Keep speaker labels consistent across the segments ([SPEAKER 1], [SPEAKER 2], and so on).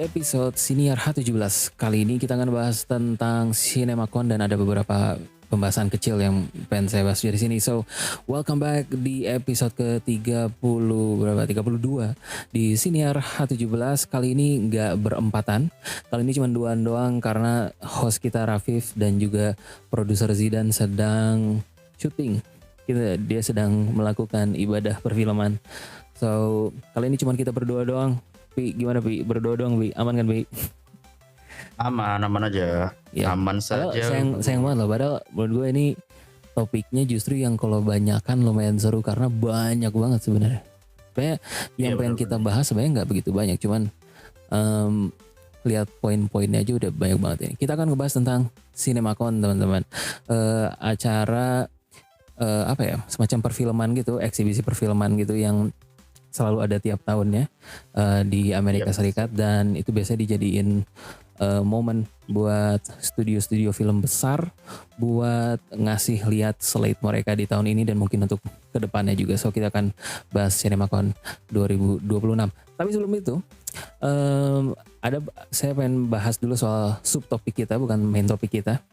[SPEAKER 1] episode Siniar H17. Kali ini kita akan bahas tentang CinemaCon dan ada beberapa pembahasan kecil yang pengen saya bahas dari sini. So, welcome back di episode ke-30 berapa? 32 di Siniar H17. Kali ini nggak berempatan. Kali ini cuma duaan doang karena host kita Rafif dan juga produser Zidan sedang syuting. Dia sedang melakukan ibadah perfilman. So, kali ini cuma kita berdua doang. Pi, gimana Pi? Berdoa doang Pi, aman kan Pi?
[SPEAKER 2] Aman aja,
[SPEAKER 1] Ya.
[SPEAKER 2] aman
[SPEAKER 1] Padahal
[SPEAKER 2] saja.
[SPEAKER 1] sayang banget loh, padahal menurut gue ini topiknya justru yang kalau banyakan lumayan seru karena banyak banget sebenarnya. Sebenarnya yang
[SPEAKER 2] Iya,
[SPEAKER 1] pengen
[SPEAKER 2] bener-bener.
[SPEAKER 1] kita bahas sebenarnya nggak begitu banyak, cuman lihat poin-poinnya aja udah banyak banget ini. Kita akan ngebahas tentang CinemaCon teman-teman. Acara apa ya, semacam perfilman gitu, eksibisi perfilman gitu yang selalu ada tiap tahunnya di Amerika
[SPEAKER 2] Yep.
[SPEAKER 1] Serikat, dan itu biasanya dijadiin momen buat studio-studio film besar buat ngasih lihat slate mereka di tahun ini dan mungkin untuk kedepannya juga. So kita akan bahas CinemaCon 2026. Tapi sebelum itu saya pengen bahas dulu soal subtopik kita, bukan main topik kita.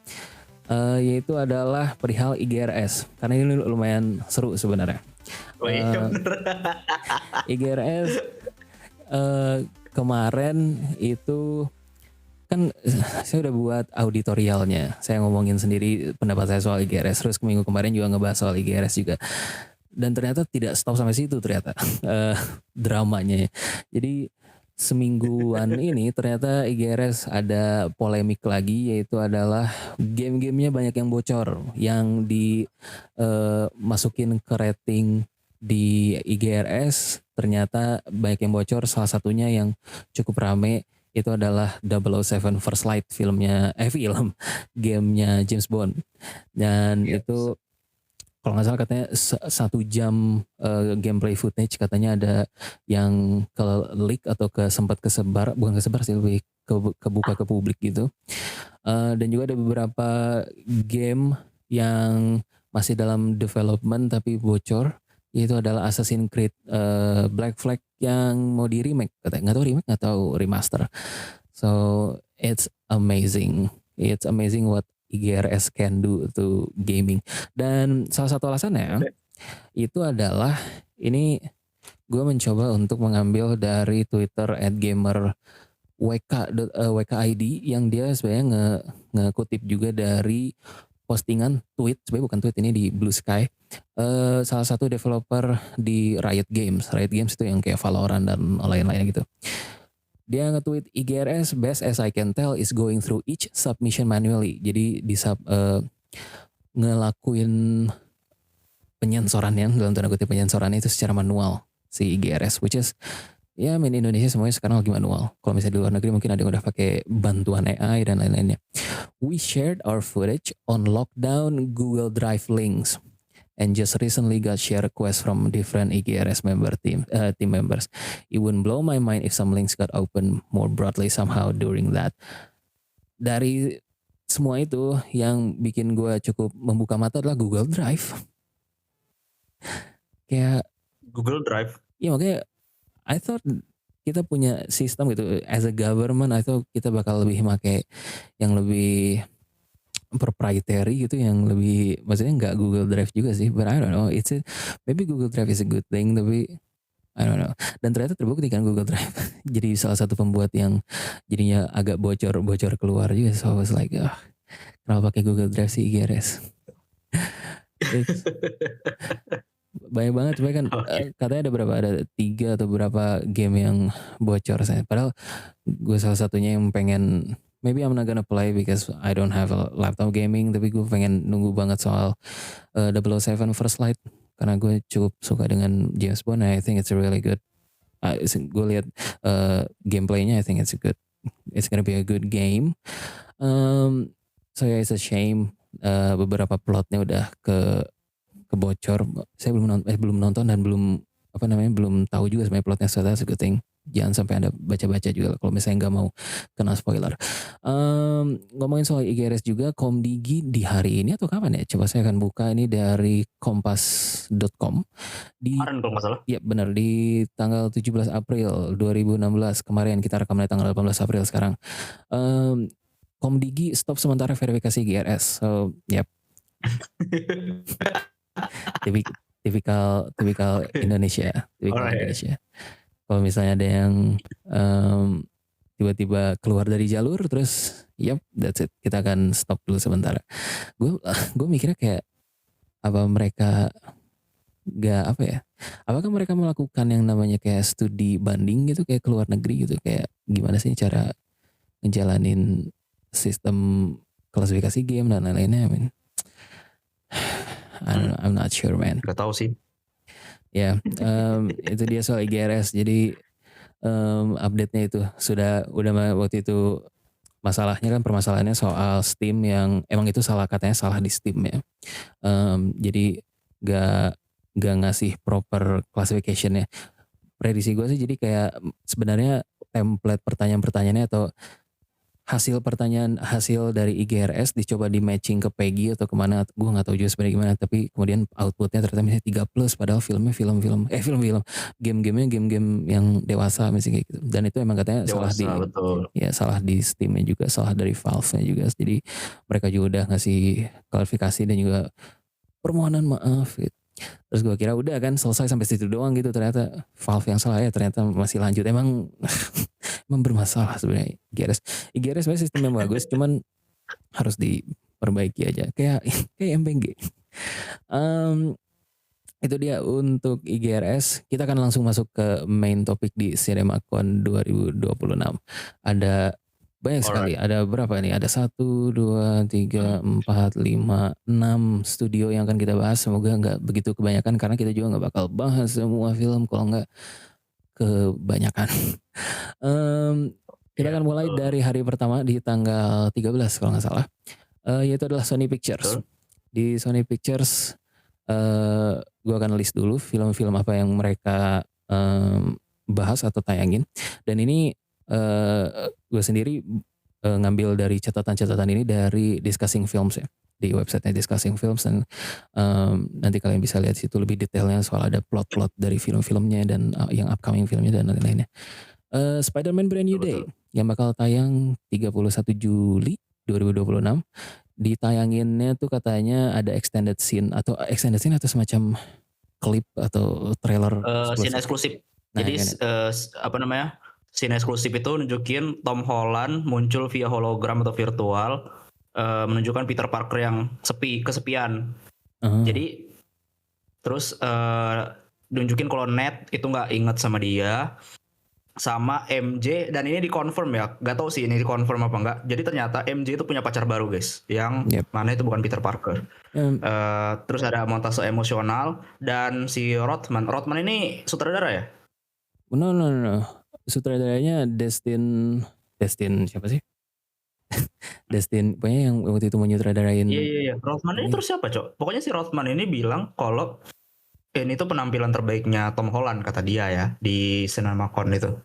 [SPEAKER 1] Yaitu adalah perihal IGRS karena ini lumayan seru sebenarnya.
[SPEAKER 2] Oh iya bener.
[SPEAKER 1] IGRS kemarin itu kan saya udah buat auditorialnya. Saya ngomongin sendiri pendapat saya soal IGRS. Terus minggu kemarin juga ngebahas soal IGRS juga. Dan ternyata tidak stop sampai situ ternyata dramanya. Jadi semingguan ini ternyata IGRS ada polemik lagi, yaitu adalah game-gamenya banyak yang bocor, yang dimasukin ke rating di IGRS ternyata banyak yang bocor. Salah satunya yang cukup rame itu adalah 007 First Light, gamenya James Bond. Dan
[SPEAKER 2] Yes.
[SPEAKER 1] itu kalau nggak salah katanya 1 jam gameplay footage katanya ada yang ke leak atau sempat kesebar, bukan kesebar sih, lebih kebuka ke publik gitu. Dan juga ada beberapa game yang masih dalam development tapi bocor, yaitu adalah Assassin's Creed Black Flag yang mau di remake katanya, nggak tahu remake nggak tahu remaster. So it's amazing what IGRS can do to gaming. Dan salah satu alasannya itu adalah ini gue mencoba untuk mengambil dari Twitter @gamer_wk_id yang dia sebenarnya ngekutip juga dari postingan tweet, sebenarnya bukan tweet, ini di Blue Sky, salah satu developer di Riot Games itu yang kayak Valorant dan lain-lainnya gitu. Dia nge-tweet IGRS best as I can tell is going through each submission manually. Jadi ngelakuin penyensorannya, dalam tanda kutip penyensorannya itu secara manual si IGRS, which is ya Indonesia semuanya sekarang lagi manual. Kalau misalnya di luar negeri mungkin ada yang udah pakai bantuan AI dan lain-lainnya. We shared our footage on lockdown Google Drive links and just recently got share requests from different IGRS team members. It wouldn't blow my mind if some links got open more broadly somehow during that. Dari semua itu yang bikin gue cukup membuka mata adalah Google Drive. Kayak
[SPEAKER 2] Google Drive.
[SPEAKER 1] ya makanya I thought kita punya sistem gitu as a government. I thought kita bakal lebih pakai yang lebih proprietary gitu, yang lebih, maksudnya nggak Google Drive juga sih, but I don't know, maybe Google Drive is a good thing, tapi I don't know. Dan ternyata terbukti kan Google Drive jadi salah satu pembuat yang jadinya agak bocor keluar juga. So I was like, kenapa pakai Google Drive sih IGRS? Banyak banget, cuma kan katanya ada 3 atau berapa game yang bocor saya. Padahal gue salah satunya yang pengen, maybe I'm not gonna play because I don't have a laptop gaming, tapi gue pengen nunggu banget soal 007 First Light karena gue cukup suka dengan James Bond. I think it's really good. Gue lihat gameplaynya, I think it's gonna be a good game. So yeah, it's a shame beberapa plotnya udah kebocor. Saya belum nonton dan belum tahu juga sebenarnya plotnya, so that's a good thing. jangan sampai Anda baca-baca juga kalau misalnya nggak mau kena spoiler. Ngomongin soal IGRS juga, Komdigi di hari ini atau kapan ya? Coba saya akan buka ini dari kompas.com.
[SPEAKER 2] Kemarin kalau nggak salah.
[SPEAKER 1] Ya benar, di tanggal 17 April 2016 kemarin, kita rekamnya tanggal 18 April sekarang. Komdigi stop sementara verifikasi IGRS. So, yep. tipikal Indonesia,
[SPEAKER 2] Alright.
[SPEAKER 1] Indonesia. Kalau misalnya ada yang tiba-tiba keluar dari jalur, terus, yep, that's it. Kita akan stop dulu sementara. Gue mikirnya kayak apa mereka gak apa ya? Apakah mereka melakukan yang namanya kayak studi banding gitu, kayak keluar negeri gitu, kayak gimana sih cara ngejalanin sistem klasifikasi game dan lain-lainnya? I mean, I'm not sure, man.
[SPEAKER 2] Gak tahu sih.
[SPEAKER 1] Ya, itu dia soal IGRS. Jadi update-nya itu udah waktu itu masalahnya kan, permasalahannya soal Steam yang emang itu katanya salah di Steam ya. Jadi gak ngasih proper classification ya. Prediksi gue sih jadi kayak sebenarnya template pertanyaan-pertanyaannya atau hasil dari IGRS dicoba di matching ke PEGI atau kemana, gue nggak tahu juga sebenarnya gimana, tapi kemudian outputnya ternyata misalnya 3+, padahal film game-gamenya game-game yang dewasa misalnya kayak gitu. Dan itu emang katanya
[SPEAKER 2] Dewasa, betul.
[SPEAKER 1] salah di Steam-nya juga, salah dari Valve-nya juga. Jadi mereka juga udah ngasih klarifikasi dan juga permohonan maaf gitu. Terus gue kira udah kan selesai sampai situ doang gitu, ternyata Valve yang salah ya, ternyata masih lanjut. Emang bermasalah sebenarnya IGRS sebenarnya sistem yang bagus, cuman harus diperbaiki aja kayak MPG. Itu dia untuk IGRS. Kita akan langsung masuk ke main topik di CinemaCon 2026. Ada banyak sekali. Ada berapa nih? Ada 1, 2, 3, 4, 5, 6 studio yang akan kita bahas. Semoga nggak begitu kebanyakan karena kita juga nggak bakal bahas semua film kalau nggak kebanyakan. Kita akan mulai dari hari pertama di tanggal 13 kalau nggak salah. Yaitu adalah Sony Pictures. Di Sony Pictures gue akan list dulu film-film apa yang mereka bahas atau tayangin. Dan ini gue sendiri ngambil dari catatan-catatan ini dari Discussing Films ya, di websitenya Discussing Films, dan nanti kalian bisa lihat situ lebih detailnya soal ada plot-plot dari film-filmnya dan yang upcoming filmnya dan lain-lainnya. Spider-Man Brand New Day yang bakal tayang 31 Juli 2026. Ditayanginnya tuh katanya ada extended scene atau semacam klip atau trailer
[SPEAKER 2] scene eksklusif. Jadi apa namanya? Scene eksklusif itu nunjukin Tom Holland muncul via hologram atau virtual, menunjukkan Peter Parker yang kesepian. Jadi terus nunjukin kalau Ned itu nggak inget sama dia, sama MJ, dan ini dikonfirm ya, nggak tahu sih ini dikonfirm apa enggak. Jadi ternyata MJ itu punya pacar baru guys, yang mana itu bukan Peter Parker. Terus ada montase emosional dan si Rothman ini sutradara ya?
[SPEAKER 1] No. Sutradaranya Destin siapa sih? Destin, pokoknya yang waktu itu menyutradarain.
[SPEAKER 2] Iya. Rothman ini terus siapa, Cok? Pokoknya si Rothman ini bilang kalau ini tuh penampilan terbaiknya Tom Holland kata dia ya di CinemaCon itu.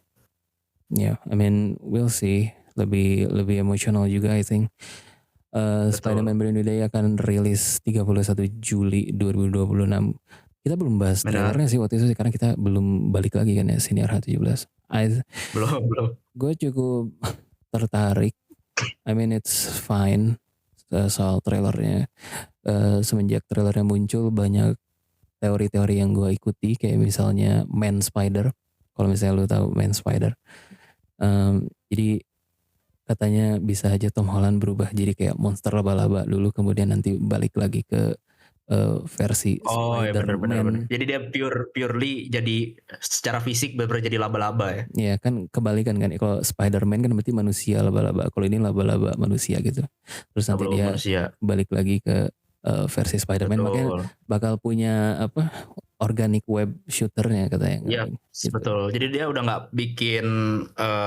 [SPEAKER 1] Yeah, I mean we'll see. Lebih emosional juga I think. Spider-Man Brand New Day akan rilis 31 Juli 2026. Kita belum bahas trailernya sih waktu itu karena kita belum balik lagi kan ya Siniar H17.
[SPEAKER 2] Belum.
[SPEAKER 1] Gue cukup tertarik. I mean it's fine soal trailernya. Semenjak trailernya muncul banyak teori-teori yang gue ikuti, kayak misalnya Man Spider. Kalau misalnya lu tahu Man Spider, jadi katanya bisa aja Tom Holland berubah jadi kayak monster laba-laba dulu, kemudian nanti balik lagi ke versi Spider-Man.
[SPEAKER 2] Ya bener. Jadi dia purely jadi secara fisik bener jadi laba-laba ya.
[SPEAKER 1] Iya kan kebalikan kan, kalau Spider-Man kan berarti manusia laba-laba, kalau ini laba-laba manusia gitu. Terus nanti dia balik lagi ke versi Spider-Man, makanya bakal punya organic web shooternya katanya.
[SPEAKER 2] Iya, gitu. Betul. Jadi dia udah nggak bikin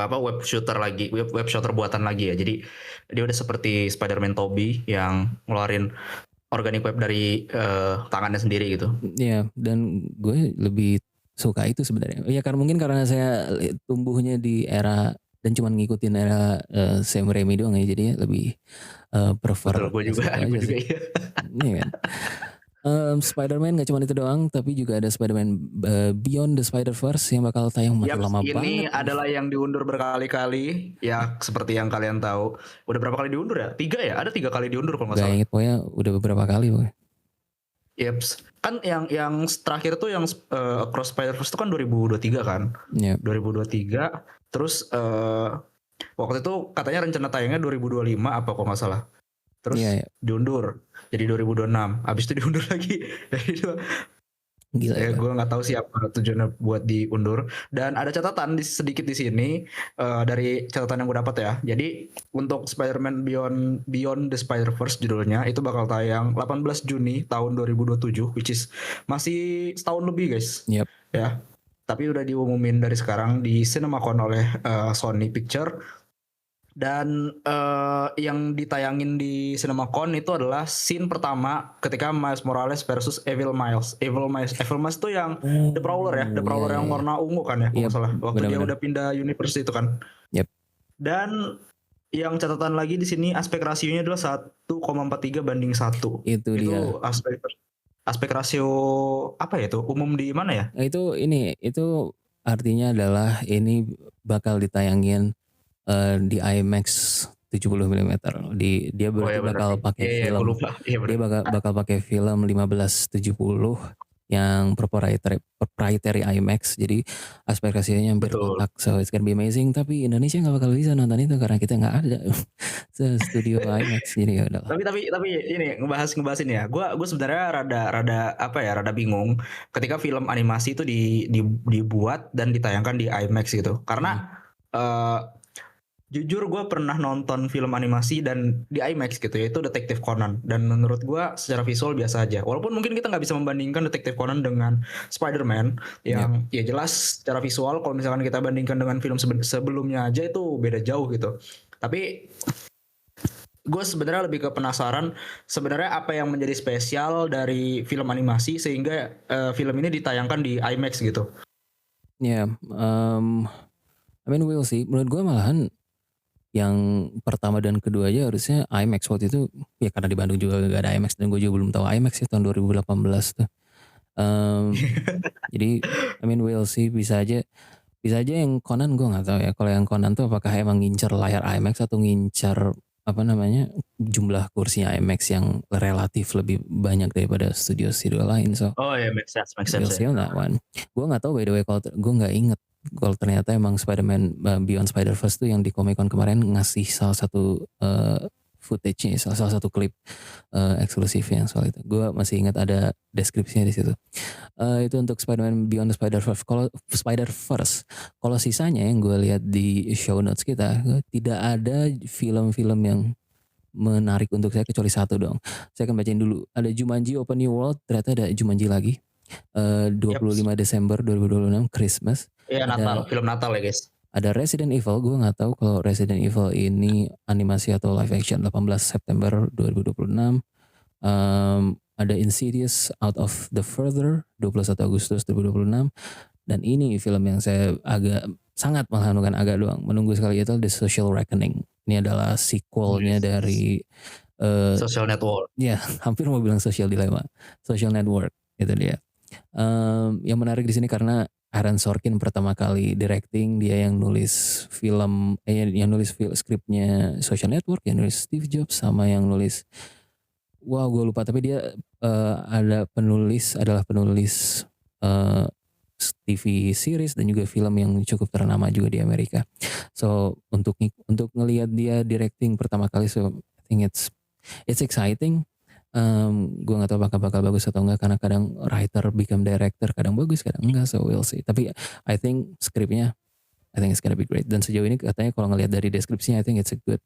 [SPEAKER 2] web shooter lagi, web shooter buatan lagi ya. Jadi dia udah seperti Spider-Man Tobey yang ngeluarin organic web dari tangannya sendiri gitu.
[SPEAKER 1] Iya, dan gue lebih suka itu sebenarnya. Ya karena mungkin karena saya tumbuhnya di era dan cuman ngikutin era Sam Raimi doang ya, jadinya lebih
[SPEAKER 2] Betul,
[SPEAKER 1] prefer
[SPEAKER 2] gue
[SPEAKER 1] yang
[SPEAKER 2] juga,
[SPEAKER 1] situ aja
[SPEAKER 2] gue
[SPEAKER 1] sih.
[SPEAKER 2] juga iya.
[SPEAKER 1] Iya kan. Spider-Man gak cuma itu doang, tapi juga ada Spider-Man Beyond the Spider-Verse yang bakal tayang masih
[SPEAKER 2] Yaps,
[SPEAKER 1] lama
[SPEAKER 2] ini
[SPEAKER 1] banget lagi.
[SPEAKER 2] adalah yang diundur berkali-kali. Ya, seperti yang kalian tahu. Udah berapa kali diundur ya? 3 ya? Ada 3 kali diundur kalau nggak
[SPEAKER 1] Gak
[SPEAKER 2] salah.
[SPEAKER 1] inget pokoknya udah beberapa kali pokoknya.
[SPEAKER 2] Yaps. Kan yang terakhir tuh yang Across Spider-Verse itu kan 2023 kan?
[SPEAKER 1] Ya,
[SPEAKER 2] 2023. Terus waktu itu katanya rencana tayangnya 2025 apa kok nggak salah.
[SPEAKER 1] iya,
[SPEAKER 2] Terus
[SPEAKER 1] ya.
[SPEAKER 2] diundur jadi 2026. Habis itu diundur lagi.
[SPEAKER 1] Gila
[SPEAKER 2] Ya
[SPEAKER 1] itu.
[SPEAKER 2] gue nggak tahu sih apa tujuannya buat diundur. Dan ada catatan sedikit di sini dari catatan yang gue dapat ya. Jadi untuk Spider-Man Beyond the Spider-Verse judulnya itu bakal tayang 18 Juni tahun 2027, which is masih setahun lebih guys.
[SPEAKER 1] Yep.
[SPEAKER 2] Ya. Tapi udah diumumin dari sekarang di CinemaCon oleh Sony Picture. Dan yang ditayangin di CinemaCon itu adalah scene pertama ketika Miles Morales versus Evil Miles. Evil Miles itu yang The Prowler ya, The
[SPEAKER 1] Oh, iya,
[SPEAKER 2] Prowler
[SPEAKER 1] iya,
[SPEAKER 2] yang
[SPEAKER 1] iya.
[SPEAKER 2] warna ungu kan ya, kalau
[SPEAKER 1] Iya,
[SPEAKER 2] nggak salah. Waktu dia
[SPEAKER 1] benar-benar.
[SPEAKER 2] udah pindah universe itu kan.
[SPEAKER 1] Yep.
[SPEAKER 2] Dan yang catatan lagi di sini aspek rasionya adalah 1,43 banding 1.
[SPEAKER 1] Itu dia.
[SPEAKER 2] Itu aspek rasio apa ya itu? Umum di mana ya?
[SPEAKER 1] Nah, itu artinya adalah ini bakal ditayangin di IMAX 70 mm. Dia
[SPEAKER 2] Oh
[SPEAKER 1] berarti
[SPEAKER 2] ya benar
[SPEAKER 1] bakal
[SPEAKER 2] nih.
[SPEAKER 1] pakai
[SPEAKER 2] Iya, gue
[SPEAKER 1] film.
[SPEAKER 2] lupa. Iya
[SPEAKER 1] Dia
[SPEAKER 2] benar.
[SPEAKER 1] bakal pakai film 1570 yang proprietary IMAX. Jadi aspek rasionya hampir
[SPEAKER 2] Betul.
[SPEAKER 1] kotak. So it's gonna be amazing. Tapi Indonesia nggak bakal bisa nonton itu karena kita nggak ada studio IMAX. Jadi ya udahlah.
[SPEAKER 2] Tapi ini ngebahas ini ya. Gue sebenarnya rada apa ya, rada bingung ketika film animasi itu dibuat dan ditayangkan di IMAX gitu. Karena jujur gue pernah nonton film animasi dan di IMAX gitu, yaitu Detektif Conan, dan menurut gue secara visual biasa aja. Walaupun mungkin kita nggak bisa membandingkan Detektif Conan dengan Spider-Man yang ya jelas secara visual kalau misalkan kita bandingkan dengan film sebelumnya aja itu beda jauh gitu. Tapi gue sebenarnya lebih ke penasaran sebenarnya apa yang menjadi spesial dari film animasi sehingga film ini ditayangkan di IMAX gitu.
[SPEAKER 1] Ya, I mean we'll see. Menurut gue malahan yang pertama dan kedua aja harusnya IMAX waktu itu, ya karena di Bandung juga gak ada IMAX dan gue juga belum tahu IMAX ya tahun 2018 tuh. Jadi I mean we'll see, bisa aja yang Conan gue nggak tahu ya. Kalau yang Conan tuh apakah emang ngincar layar IMAX atau ngincar apa namanya jumlah kursinya IMAX yang relatif lebih banyak daripada studio-studio lain. So
[SPEAKER 2] Oh ya, make sense
[SPEAKER 1] we'll see
[SPEAKER 2] ya.
[SPEAKER 1] on that one. Gue nggak tahu by the way, kalau gue nggak inget kalau ternyata emang Spider-Man Beyond Spider-Verse tuh yang di Comic Con kemarin ngasih salah satu footage-nya, salah satu klip eksklusifnya soal itu. Gue masih ingat ada deskripsinya di situ. Itu untuk Spider-Man Beyond the Spider-Verse. Kalau sisanya yang gue lihat di show notes kita, tidak ada film-film yang menarik untuk saya kecuali satu dong. Saya akan bacain dulu. Ada Jumanji Open New World, ternyata ada Jumanji lagi. 25 Desember 2026 Christmas.
[SPEAKER 2] Iya, Natal, film Natal ya guys.
[SPEAKER 1] Ada Resident Evil, gue nggak tahu kalau Resident Evil ini animasi atau live action. 18 September 2026. Ada Insidious Out of the Further 21 Agustus 2026. Dan ini film yang saya sangat bukan agak doang menunggu sekali, itu The Social Reckoning. Ini adalah sequelnya dari
[SPEAKER 2] Social Network.
[SPEAKER 1] ya hampir mau bilang Social Dilemma, Social Network itu dia. Yang menarik di sini karena Aaron Sorkin pertama kali directing, dia yang nulis skripnya Social Network, yang nulis Steve Jobs, sama yang nulis gue lupa, tapi dia adalah penulis TV series dan juga film yang cukup ternama juga di Amerika. So untuk ngelihat dia directing pertama kali, so I think it's exciting. Gue nggak tahu bakal bagus atau enggak karena kadang writer become director, kadang bagus kadang enggak, so we'll see. Tapi I think skripnya it's gonna be great. Dan sejauh ini katanya kalau ngelihat dari deskripsinya, I think it's a good.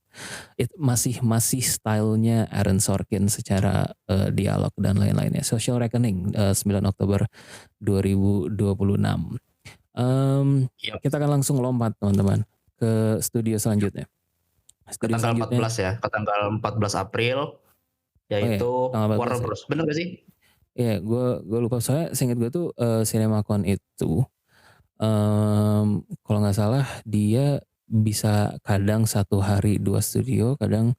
[SPEAKER 1] Masih stylenya Aaron Sorkin secara dialog dan lain-lainnya. Social Reckoning 9 Oktober 2026. Kita akan langsung lompat teman-teman ke studio selanjutnya.
[SPEAKER 2] Ke tanggal 14 ya, ke tanggal 14 April yaitu Warner Bros. Bener gak sih?
[SPEAKER 1] Ya, gue lupa soalnya seingat gue tuh CinemaCon itu kalau nggak salah dia bisa kadang satu hari dua studio, kadang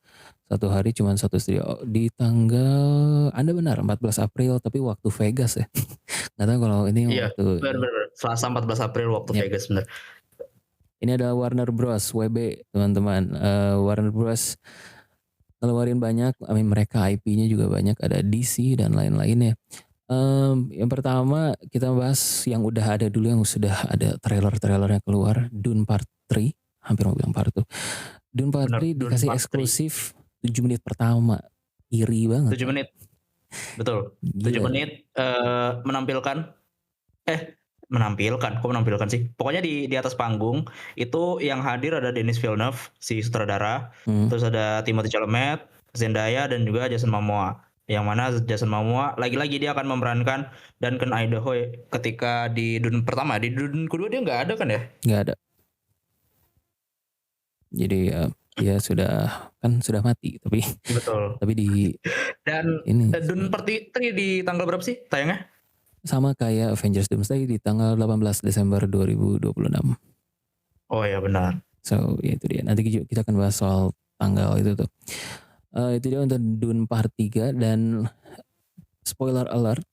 [SPEAKER 1] satu hari cuma satu studio. Di tanggal, Anda benar 14 April tapi waktu Vegas ya. Nggak tahu kalau ini
[SPEAKER 2] Iya,
[SPEAKER 1] waktu ini.
[SPEAKER 2] benar-benar. Selasa 14 April waktu
[SPEAKER 1] Yap.
[SPEAKER 2] Vegas benar.
[SPEAKER 1] Ini adalah Warner Bros. WB teman-teman. Warner Bros. Ngeluarin banyak, mereka IP-nya juga banyak, ada DC dan lain-lainnya. Yang pertama kita bahas yang udah ada dulu, yang sudah ada trailer-trailernya keluar, Dune Part 3, hampir mau bilang Part 2. Dune Part
[SPEAKER 2] Benar,
[SPEAKER 1] 3
[SPEAKER 2] Dune
[SPEAKER 1] dikasih
[SPEAKER 2] Part 3.
[SPEAKER 1] eksklusif 7 menit pertama. Iri banget.
[SPEAKER 2] 7 menit. Betul.
[SPEAKER 1] Gila.
[SPEAKER 2] 7 menit menampilkan kok menampilkan sih. Pokoknya di atas panggung itu yang hadir ada Denis Villeneuve si sutradara, terus ada Timothée Chalamet, Zendaya dan juga Jason Momoa. Yang mana Jason Momoa lagi-lagi dia akan memerankan Duncan Idaho ketika di Dune pertama. Di Dune kedua dia nggak ada kan ya?
[SPEAKER 1] Nggak ada. Jadi dia sudah mati, tapi
[SPEAKER 2] Betul.
[SPEAKER 1] tapi di
[SPEAKER 2] Dan
[SPEAKER 1] ini
[SPEAKER 2] Dune Part 3 di tanggal berapa sih tayangnya?
[SPEAKER 1] sama kayak Avengers Doomsday di tanggal 18 Desember 2026.
[SPEAKER 2] Oh ya benar.
[SPEAKER 1] So ya itu dia. Nanti kita akan bahas soal tanggal itu tuh. Itu dia untuk Dune Part 3 dan spoiler alert,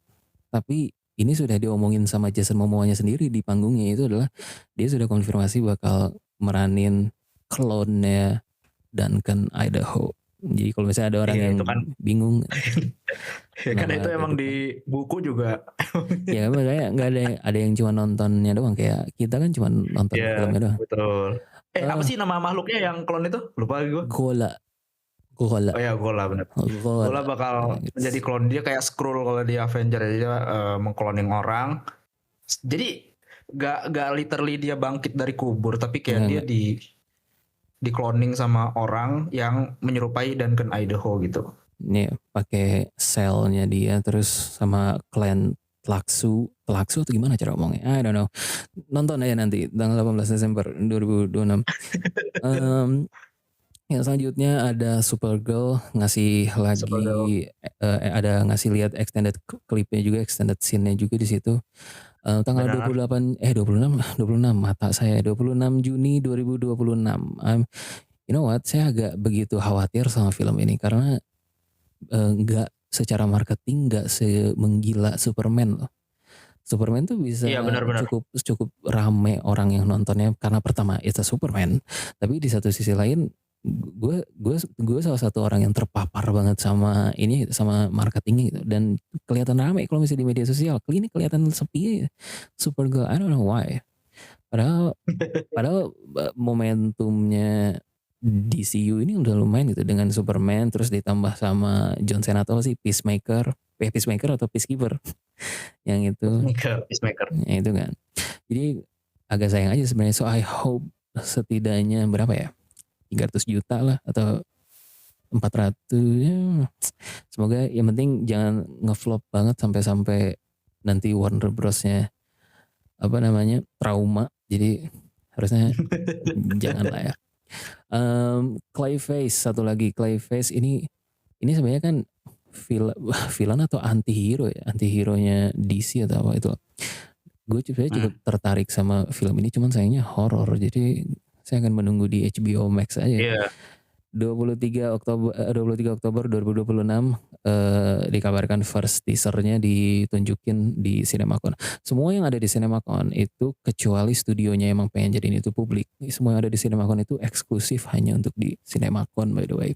[SPEAKER 1] tapi ini sudah diomongin sama Jason Momoa-nya sendiri di panggungnya, itu adalah dia sudah konfirmasi bakal meranin klonnya Duncan Idaho. Jadi kalau misalnya ada orang yang
[SPEAKER 2] itu kan
[SPEAKER 1] bingung
[SPEAKER 2] karena itu emang
[SPEAKER 1] gitu kan.
[SPEAKER 2] di buku juga.
[SPEAKER 1] Ya makanya nggak ada yang cuma nontonnya doang, kayak kita kan cuma nonton filmnya doang.
[SPEAKER 2] Betul. Apa sih nama makhluknya yang klon itu? Lupa gue.
[SPEAKER 1] Gola.
[SPEAKER 2] Oh ya, Gola benar. Gola bakal menjadi klon, dia kayak Skrull kalau di Avenger, dia mengkloning orang. Jadi gak literally dia bangkit dari kubur, tapi kayak dia di cloning sama orang yang menyerupai Duncan Idaho gitu.
[SPEAKER 1] Nih pakai selnya dia terus sama klan Tlaxu atau gimana cara ngomongnya? I don't know. Nonton aja nanti tanggal 18 Desember 2026. Yang selanjutnya ada Supergirl ngasih lagi ada ngasih lihat extended clipnya juga, extended scene-nya juga di situ. Tanggal 26 mata saya 26 Juni 2026. You know what? Saya agak begitu khawatir sama film ini karena nggak secara marketing nggak semenggila Superman loh. Superman tuh bisa cukup rame orang yang nontonnya karena pertama itu Superman, tapi di satu sisi lain gue salah satu orang yang terpapar banget sama marketingnya gitu, dan kelihatan rame kalau misalnya di media sosial. Ini kelihatan sepi Supergirl, I don't know why. Padahal momentumnya DCU ini udah lumayan gitu dengan Superman, terus ditambah sama John Cena atau sih Peacemaker atau Peacekeeper yang itu
[SPEAKER 2] Peacemaker.
[SPEAKER 1] Ya itu kan. Jadi agak sayang aja sebenarnya. So I hope setidaknya berapa ya? 300 juta lah atau 400 ya. Semoga yang penting jangan ngeflop banget sampai nanti Warner Bros-nya trauma. Jadi harusnya jangan lah ya. Clayface, satu lagi Clayface ini sebenarnya kan villain atau anti-hero-nya DC atau apa itu. Gue cukup tertarik sama film ini, cuman sayangnya horor, jadi saya akan menunggu di HBO Max aja. 23 Oktober 2026 dikabarkan first teasernya ditunjukin di CinemaCon. Semua yang ada di CinemaCon itu kecuali studionya emang pengen jadiin itu publik. Semua yang ada di CinemaCon itu eksklusif hanya untuk di CinemaCon, by the way.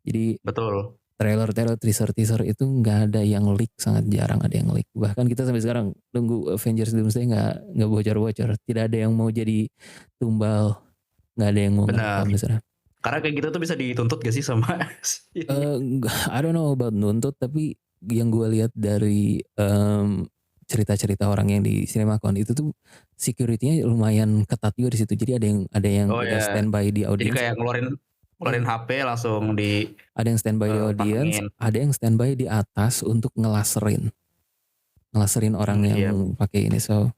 [SPEAKER 1] Jadi
[SPEAKER 2] betul.
[SPEAKER 1] Trailer, teaser itu nggak ada yang leak, sangat jarang ada yang leak. Bahkan kita sampai sekarang nunggu Avengers Doomsday nggak bocor-bocor. Tidak ada yang mau jadi tumbal, nggak ada yang mau ngerekam misalnya.
[SPEAKER 2] Karena kayak gitu tuh bisa dituntut gak sih sama?
[SPEAKER 1] I don't know about nuntut, tapi yang gue lihat dari cerita-cerita orang yang di CinemaCon itu tuh security-nya lumayan ketat juga di situ. Jadi ada yang standby di audiens.
[SPEAKER 2] Jadi kayak ngeluarin HP langsung di.
[SPEAKER 1] Ada yang standby di audiens, ada yang standby di atas untuk ngelaserin orang yang pakai ini. So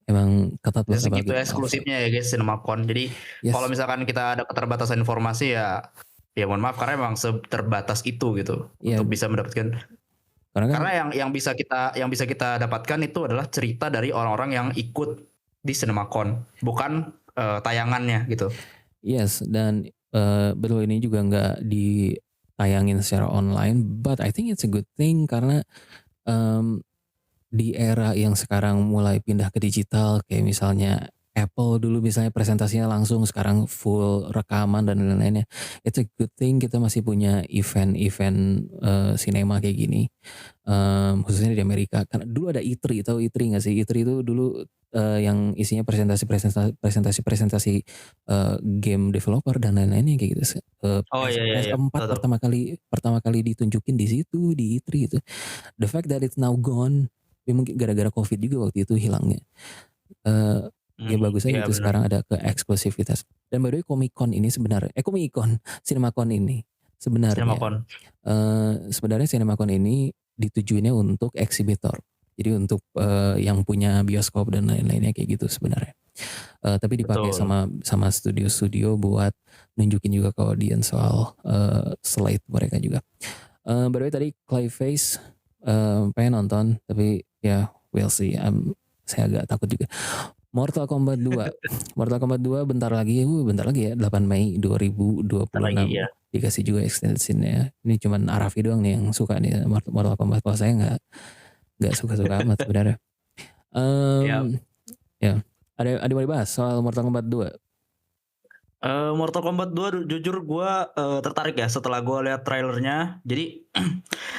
[SPEAKER 1] emang ketat banget.
[SPEAKER 2] Segitu eksklusifnya ya guys CinemaCon. Jadi kalau misalkan kita ada keterbatasan informasi ya mohon maaf, karena emang terbatas itu gitu untuk bisa mendapatkan.
[SPEAKER 1] Karena kan
[SPEAKER 2] Karena yang bisa kita dapatkan itu adalah cerita dari orang-orang yang ikut di CinemaCon, bukan tayangannya gitu.
[SPEAKER 1] yes, dan betul, ini juga nggak ditayangin secara online, but I think it's a good thing karena em, di era yang sekarang mulai pindah ke digital, kayak misalnya Apple dulu misalnya presentasinya langsung, sekarang full rekaman dan lain-lainnya. It's a good thing kita masih punya event-event sinema kayak gini. Khususnya di Amerika. Karena dulu ada E3, tahu E3 nggak sih? E3 itu dulu yang isinya presentasi game developer dan lain-lainnya kayak gitu.
[SPEAKER 2] Oh iya iya iya,
[SPEAKER 1] PS4
[SPEAKER 2] tahu tahu.
[SPEAKER 1] pertama kali ditunjukin di situ di E3 itu. The fact that it's now gone, ya mungkin gara-gara COVID juga waktu itu hilangnya. Eh, Ya bagusnya
[SPEAKER 2] Iya
[SPEAKER 1] gitu
[SPEAKER 2] benar.
[SPEAKER 1] sekarang ada ke eksklusivitas. Dan by the way Comic Con ini sebenarnya, CinemaCon ini sebenarnya,
[SPEAKER 2] CinemaCon.
[SPEAKER 1] sebenarnya CinemaCon ini ditujuinnya untuk eksibitor. Jadi untuk yang punya bioskop dan lain-lainnya kayak gitu sebenarnya. Tapi dipakai
[SPEAKER 2] Betul.
[SPEAKER 1] sama studio-studio buat nunjukin juga ke audiens soal slate mereka juga. By the way tadi Clayface pengen nonton, tapi ya we'll see. Saya agak takut juga. Mortal Kombat 2. Mortal Kombat 2 bentar lagi ya, 8 Mei
[SPEAKER 2] Bentar lagi
[SPEAKER 1] 2026.
[SPEAKER 2] ya.
[SPEAKER 1] Dikasih juga extension-nya. Ini cuman Arafi doang nih yang suka nih Mortal Kombat. Kalau saya nggak suka-suka amat sebenarnya.
[SPEAKER 2] Ya.
[SPEAKER 1] Ya, ada mau dibahas soal Mortal Kombat 2?
[SPEAKER 2] Mortal Kombat 2 jujur gue tertarik ya setelah gue lihat trailernya. Jadi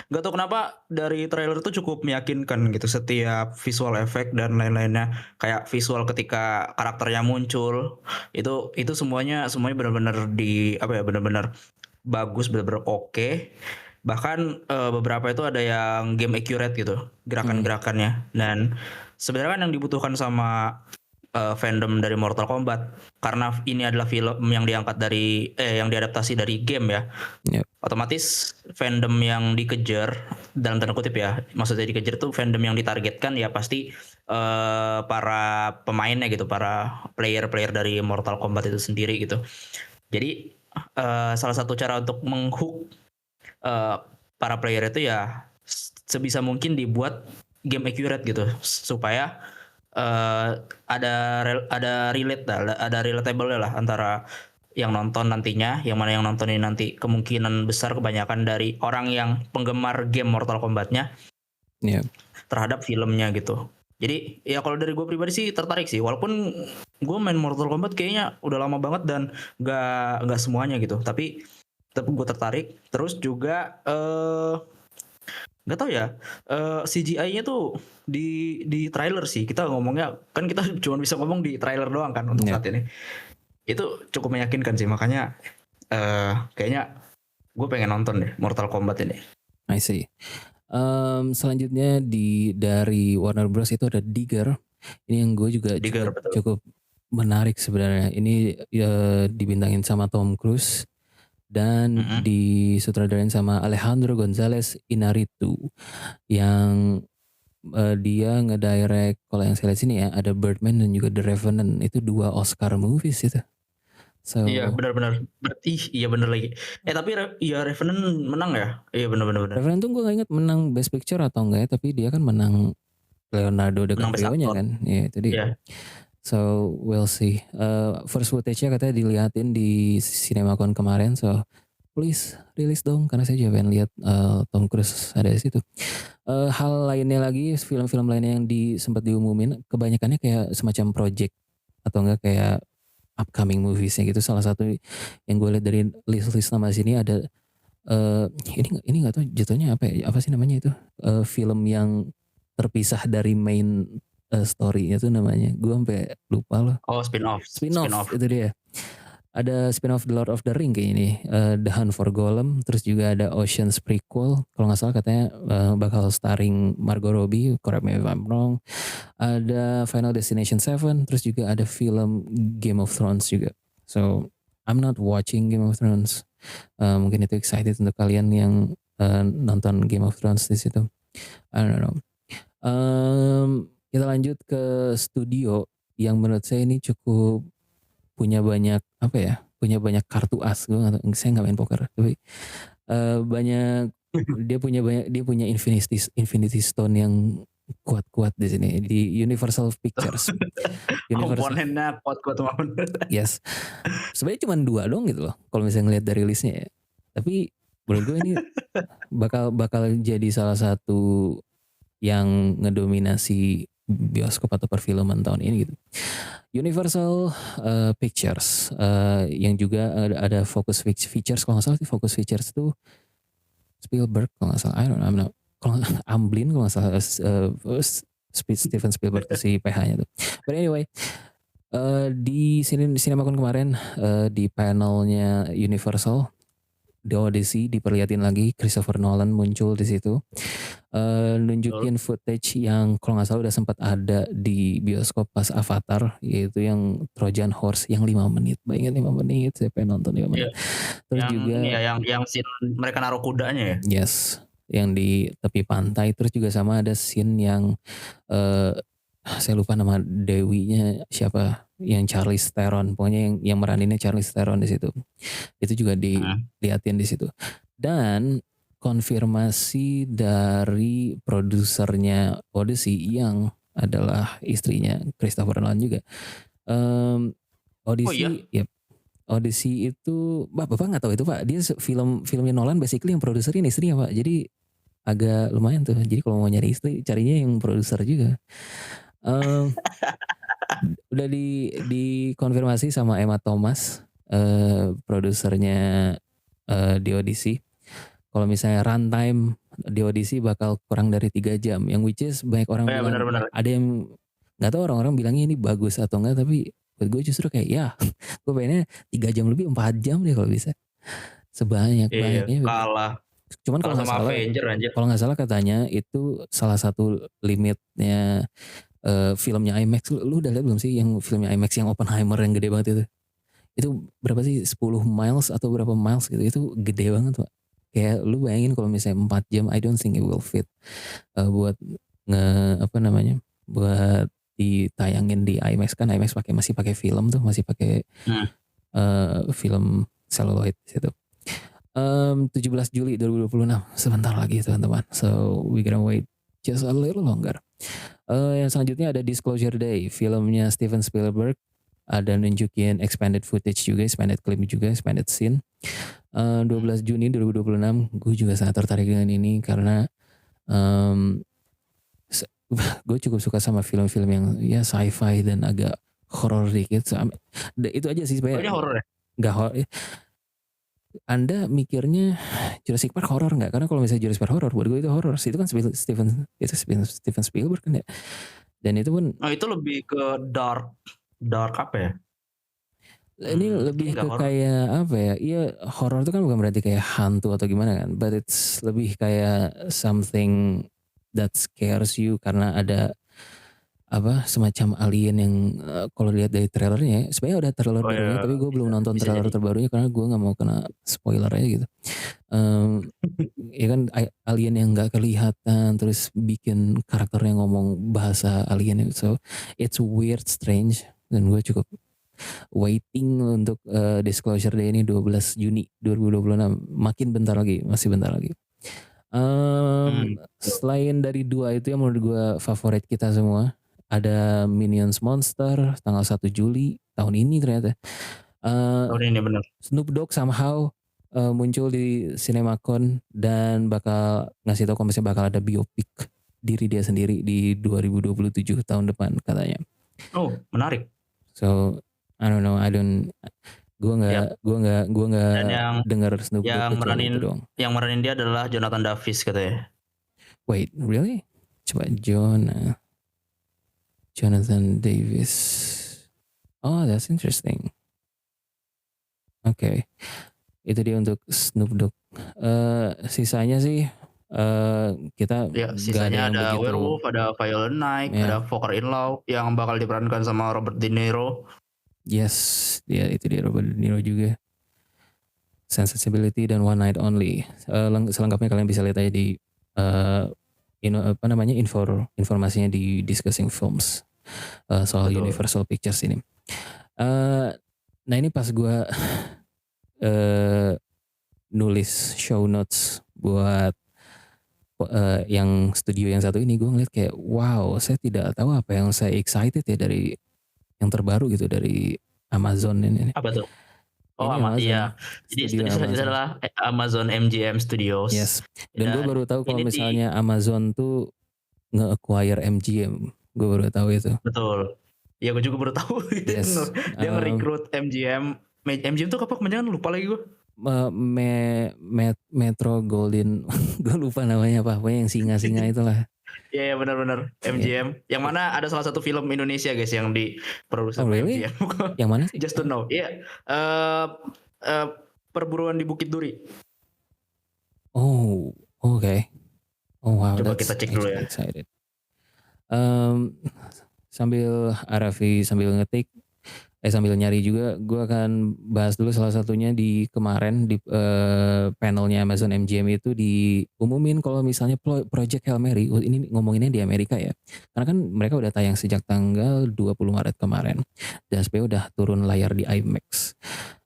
[SPEAKER 2] nggak tahu kenapa dari trailer itu cukup meyakinkan gitu, setiap visual effect dan lain-lainnya, kayak visual ketika karakternya muncul itu semuanya benar-benar di apa ya, benar-benar bagus, benar-benar oke. Bahkan beberapa itu ada yang game accurate gitu gerakan-gerakannya. Dan sebenarnya kan yang dibutuhkan sama fandom dari Mortal Kombat, karena ini adalah film yang yang diadaptasi dari game ya.
[SPEAKER 1] Yep.
[SPEAKER 2] Otomatis fandom yang dikejar, dalam tanda kutip ya, maksudnya dikejar tuh fandom yang ditargetkan ya pasti para pemainnya gitu, para player-player dari Mortal Kombat itu sendiri gitu. Jadi salah satu cara untuk menghook para player itu ya sebisa mungkin dibuat game accurate gitu, supaya ada relatable lah antara yang nonton nantinya, yang mana yang nonton ini nanti kemungkinan besar kebanyakan dari orang yang penggemar game Mortal Kombatnya
[SPEAKER 1] Yep.
[SPEAKER 2] terhadap filmnya gitu. Jadi ya kalau dari gue pribadi sih tertarik sih, walaupun gue main Mortal Kombat kayaknya udah lama banget dan nggak semuanya gitu, tapi gue tertarik. Terus juga nggak tahu ya, CGI-nya tuh di trailer sih, kita ngomongnya kan kita cuma bisa ngomong di trailer doang kan untuk
[SPEAKER 1] Yep.
[SPEAKER 2] saat ini. Itu cukup meyakinkan sih, makanya kayaknya gue pengen nonton deh Mortal Kombat ini.
[SPEAKER 1] I see. Selanjutnya dari Warner Bros itu ada Digger. Ini yang gue juga
[SPEAKER 2] Digger, betul.
[SPEAKER 1] cukup menarik sebenarnya. Ini dibintangin sama Tom Cruise dan disutradarain sama Alejandro González Iñárritu, yang dia ngedirect, kalau yang saya lihat sini ya, ada Birdman dan juga The Revenant. Itu 2 Oscar movies itu. So,
[SPEAKER 2] Iya benar-benar. Iya benar lagi. Tapi ya Revenant menang ya? Iya benar-benar.
[SPEAKER 1] Revenant tuh gue gak ingat menang Best Picture atau enggak ya, tapi dia kan menang Leonardo DiCaprio-nya kan. Ya itu dia.
[SPEAKER 2] Iya.
[SPEAKER 1] So we'll see. First footage-nya katanya dilihatin di CinemaCon kemarin. So please rilis dong, karena saya juga pengen lihat Tom Cruise ada di situ. Hal lainnya lagi, film-film lainnya yang sempat diumumin, kebanyakannya kayak semacam project atau enggak kayak upcoming movies-nya gitu. Salah satu yang gue lihat dari list nama sini ada ini nggak tahu jatuhnya apa ya? Apa sih namanya itu? Film yang terpisah dari main story-nya tuh namanya. Gue sampai lupa loh.
[SPEAKER 2] Oh, spin-off.
[SPEAKER 1] Spin-off itu dia. Ada spin-off The Lord of the Ring kayak ini, The Hunt for Gollum, terus juga ada Ocean's prequel, kalau nggak salah katanya bakal starring Margot Robbie, correct me if I'm wrong. Ada Final Destination 7, terus juga ada film Game of Thrones juga. So I'm not watching Game of Thrones. Mungkin itu excited untuk kalian yang nonton Game of Thrones di situ. I don't know. Kita lanjut ke studio yang menurut saya ini cukup punya banyak punya banyak kartu as. Saya nggak main poker, tapi banyak dia punya Infinity Stone yang kuat-kuat di sini di Universal Pictures.
[SPEAKER 2] Komponennya kuat-kuat banget.
[SPEAKER 1] Yes. Sebenarnya cuma 2 dong gitu loh. Kalau misalnya ngeliat dari listnya ya. Tapi menurut gue ini bakal jadi salah satu yang ngedominasi bioskop atau perfilman tahun ini gitu. Universal Pictures yang juga ada Focus Features, kalau nggak salah Focus Features itu Spielberg kalau nggak salah, I'm not, kalau Amblin kalau nggak salah, Steven Spielberg tuh si PH-nya tuh. But anyway, di CinemaCon kemarin di panelnya Universal, The Odyssey diperlihatin lagi, Christopher Nolan muncul di situ, nunjukin footage yang kalau nggak salah udah sempat ada di bioskop pas Avatar, yaitu yang Trojan Horse yang 5 menit, bayangin 5 menit saya pengen nonton 5 menit. Terus
[SPEAKER 2] yang
[SPEAKER 1] juga
[SPEAKER 2] ini ya, yang scene mereka naruh kudanya ya.
[SPEAKER 1] Yes, yang di tepi pantai. Terus juga sama ada scene yang saya lupa nama Dewinya siapa, yang Charlize Theron, pokoknya yang meraninnya Charlize Theron di situ. Itu juga dilihatin di situ. Dan konfirmasi dari produsernya Odyssey yang adalah istrinya Christopher Nolan juga. Odyssey, yep. Odyssey itu, Bapak nggak tahu itu Pak, dia filmnya Nolan basically yang produserin istrinya Pak, jadi agak lumayan tuh. Jadi kalau mau nyari istri, carinya yang produser juga. Udah dikonfirmasi sama Emma Thomas, produsernya di Odyssey. Kalau misalnya runtime di Odyssey bakal kurang dari 3 jam, yang which is banyak orang bilang,
[SPEAKER 2] bener.
[SPEAKER 1] ada yang nggak tahu orang-orang bilangnya ini bagus atau enggak, tapi buat gue justru kayak ya, gue pengennya 3 jam lebih, 4 jam deh kalau bisa, sebanyak-banyaknya.
[SPEAKER 2] Kalah.
[SPEAKER 1] Cuman kalau nggak salah katanya itu salah satu limitnya filmnya IMAX. Lu udah lihat belum sih yang filmnya IMAX yang Oppenheimer yang gede banget itu? Itu berapa sih, 10 miles atau berapa miles gitu, itu gede banget Pak. Kayak lu bayangin kalau misalnya 4 jam, I don't think it will fit buat buat ditayangin di IMAX. Kan IMAX masih pakai film tuh, masih pakai film celluloid situ. 17 Juli 2026, sebentar lagi teman-teman. So we gonna wait just a little longer. Yang selanjutnya ada Disclosure Day, filmnya Steven Spielberg. Ada nunjukin expanded footage juga, expanded clip juga, expanded scene. 12 Juni 2026, gue juga sangat tertarik dengan ini karena gue cukup suka sama film-film yang ya sci-fi dan agak horror dikit. Itu aja sih sebenarnya.
[SPEAKER 2] Horror ya?
[SPEAKER 1] Gak horror. Anda mikirnya Jurassic Park horror nggak? Karena kalau misalnya Jurassic Park horror, buat gue itu horror. Itu kan Steven Spielberg kan ya. Dan itu pun.
[SPEAKER 2] Oh, itu lebih ke dark apa ya?
[SPEAKER 1] Ini lebih ke kayak apa ya? Iya, horror itu kan bukan berarti kayak hantu atau gimana kan, but it's lebih kayak something that scares you karena ada semacam alien yang kalau lihat dari trailernya, sebenarnya udah trailer barunya, tapi gue belum nonton trailer terbarunya karena gue nggak mau kena spoiler aja gitu. Ya kan, alien yang nggak kelihatan terus bikin karakternya ngomong bahasa alien, so it's weird, strange, dan gue cukup waiting untuk Disclosure Day ini 12 Juni 2026, masih bentar lagi. Selain dari 2 itu yang menurut gue favorit kita semua, ada Minions Monster tanggal 1 Juli tahun ini ternyata.
[SPEAKER 2] Tahun ini bener.
[SPEAKER 1] Snoop Dogg somehow muncul di CinemaCon dan bakal ngasih tahu kalau misalnya bakal ada biopic diri dia sendiri di 2027 tahun depan katanya.
[SPEAKER 2] Oh, menarik.
[SPEAKER 1] So I don't know, gue nggak dengar Snoop Dogg kecuali itu doang.
[SPEAKER 2] Yang meranin dia adalah Jonathan Davis katanya.
[SPEAKER 1] Wait, really? Coba Jonathan Davis. Oh, that's interesting. Oke. Itu dia untuk Snoop Dogg. Sisanya sih kita
[SPEAKER 2] sisanya ada Werewolf, ada Violent Night, ada Walker in Law yang bakal diperankan sama Robert De Niro.
[SPEAKER 1] Yes, itu dia Robert De Niro juga. Sensibility dan One Night Only. Selengkapnya kalian bisa lihat aja di informasinya di Discussing Films soal Betul. Universal Pictures ini. Nah ini pas gue nulis show notes buat yang studio yang satu ini gue ngeliat kayak wow, saya tidak tahu apa yang saya excited ya dari yang terbaru gitu dari Amazon ini.
[SPEAKER 2] Apa tuh? Oh,
[SPEAKER 1] Ini Amazon,
[SPEAKER 2] iya. Jadi
[SPEAKER 1] studio
[SPEAKER 2] itu
[SPEAKER 1] Amazon.
[SPEAKER 2] adalah Amazon MGM Studios.
[SPEAKER 1] Yes. Dan gue baru
[SPEAKER 2] Dan
[SPEAKER 1] tahu kalau
[SPEAKER 2] ini
[SPEAKER 1] misalnya Amazon tuh nge-acquire MGM. Gue baru tahu itu.
[SPEAKER 2] betul. Ya gue juga baru tahu
[SPEAKER 1] Yes.
[SPEAKER 2] dia nge-recruit MGM. MGM tuh apa kepanjangan, lupa lagi gue.
[SPEAKER 1] Metro Golden, gue lupa namanya apa, pokoknya yang singa-singa itulah.
[SPEAKER 2] Iya, benar-benar MGM. Yang mana ada salah satu film Indonesia guys yang diproduksi
[SPEAKER 1] Oh
[SPEAKER 2] sama
[SPEAKER 1] really?
[SPEAKER 2] MGM.
[SPEAKER 1] Yang mana sih?
[SPEAKER 2] Just to know. Iya. Perburuan di Bukit Duri.
[SPEAKER 1] Oh, oke. Oh wow,
[SPEAKER 2] Coba
[SPEAKER 1] that's
[SPEAKER 2] kita cek dulu ya.
[SPEAKER 1] excited. Sambil Arafi sambil ngetik, sambil nyari juga, gue akan bahas dulu salah satunya di kemarin di panelnya Amazon MGM itu diumumin kalau misalnya Project Hail Mary, ini ngomonginnya di Amerika ya, karena kan mereka udah tayang sejak tanggal 20 Maret kemarin dan sebenarnya udah turun layar di IMAX.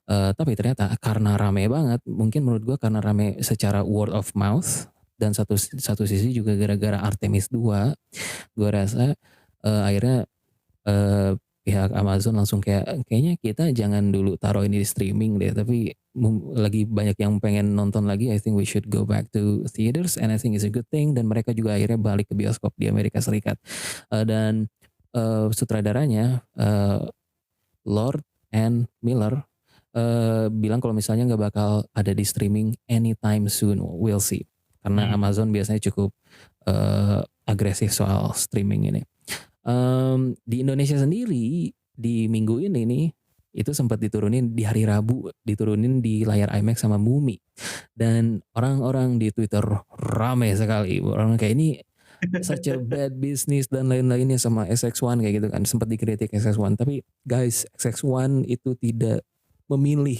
[SPEAKER 1] Tapi ternyata karena rame banget, mungkin menurut gue karena rame secara word of mouth dan satu sisi juga gara-gara Artemis 2, gue rasa akhirnya pihak Amazon langsung kayaknya kita jangan dulu taruh ini di streaming deh, tapi lagi banyak yang pengen nonton lagi, I think we should go back to theaters and I think it's a good thing. Dan mereka juga akhirnya balik ke bioskop di Amerika Serikat. Dan sutradaranya Lord and Miller bilang kalau misalnya nggak bakal ada di streaming anytime soon, we'll see, karena Amazon biasanya cukup agresif soal streaming ini. Di Indonesia sendiri di minggu ini nih itu sempat diturunin di hari Rabu, diturunin di layar IMAX sama Mumi, dan orang-orang di Twitter rame sekali, orang kayak ini such a bad business dan lain-lainnya sama SX1 kayak gitu kan, sempat dikritik SX1, tapi guys SX1 itu tidak memilih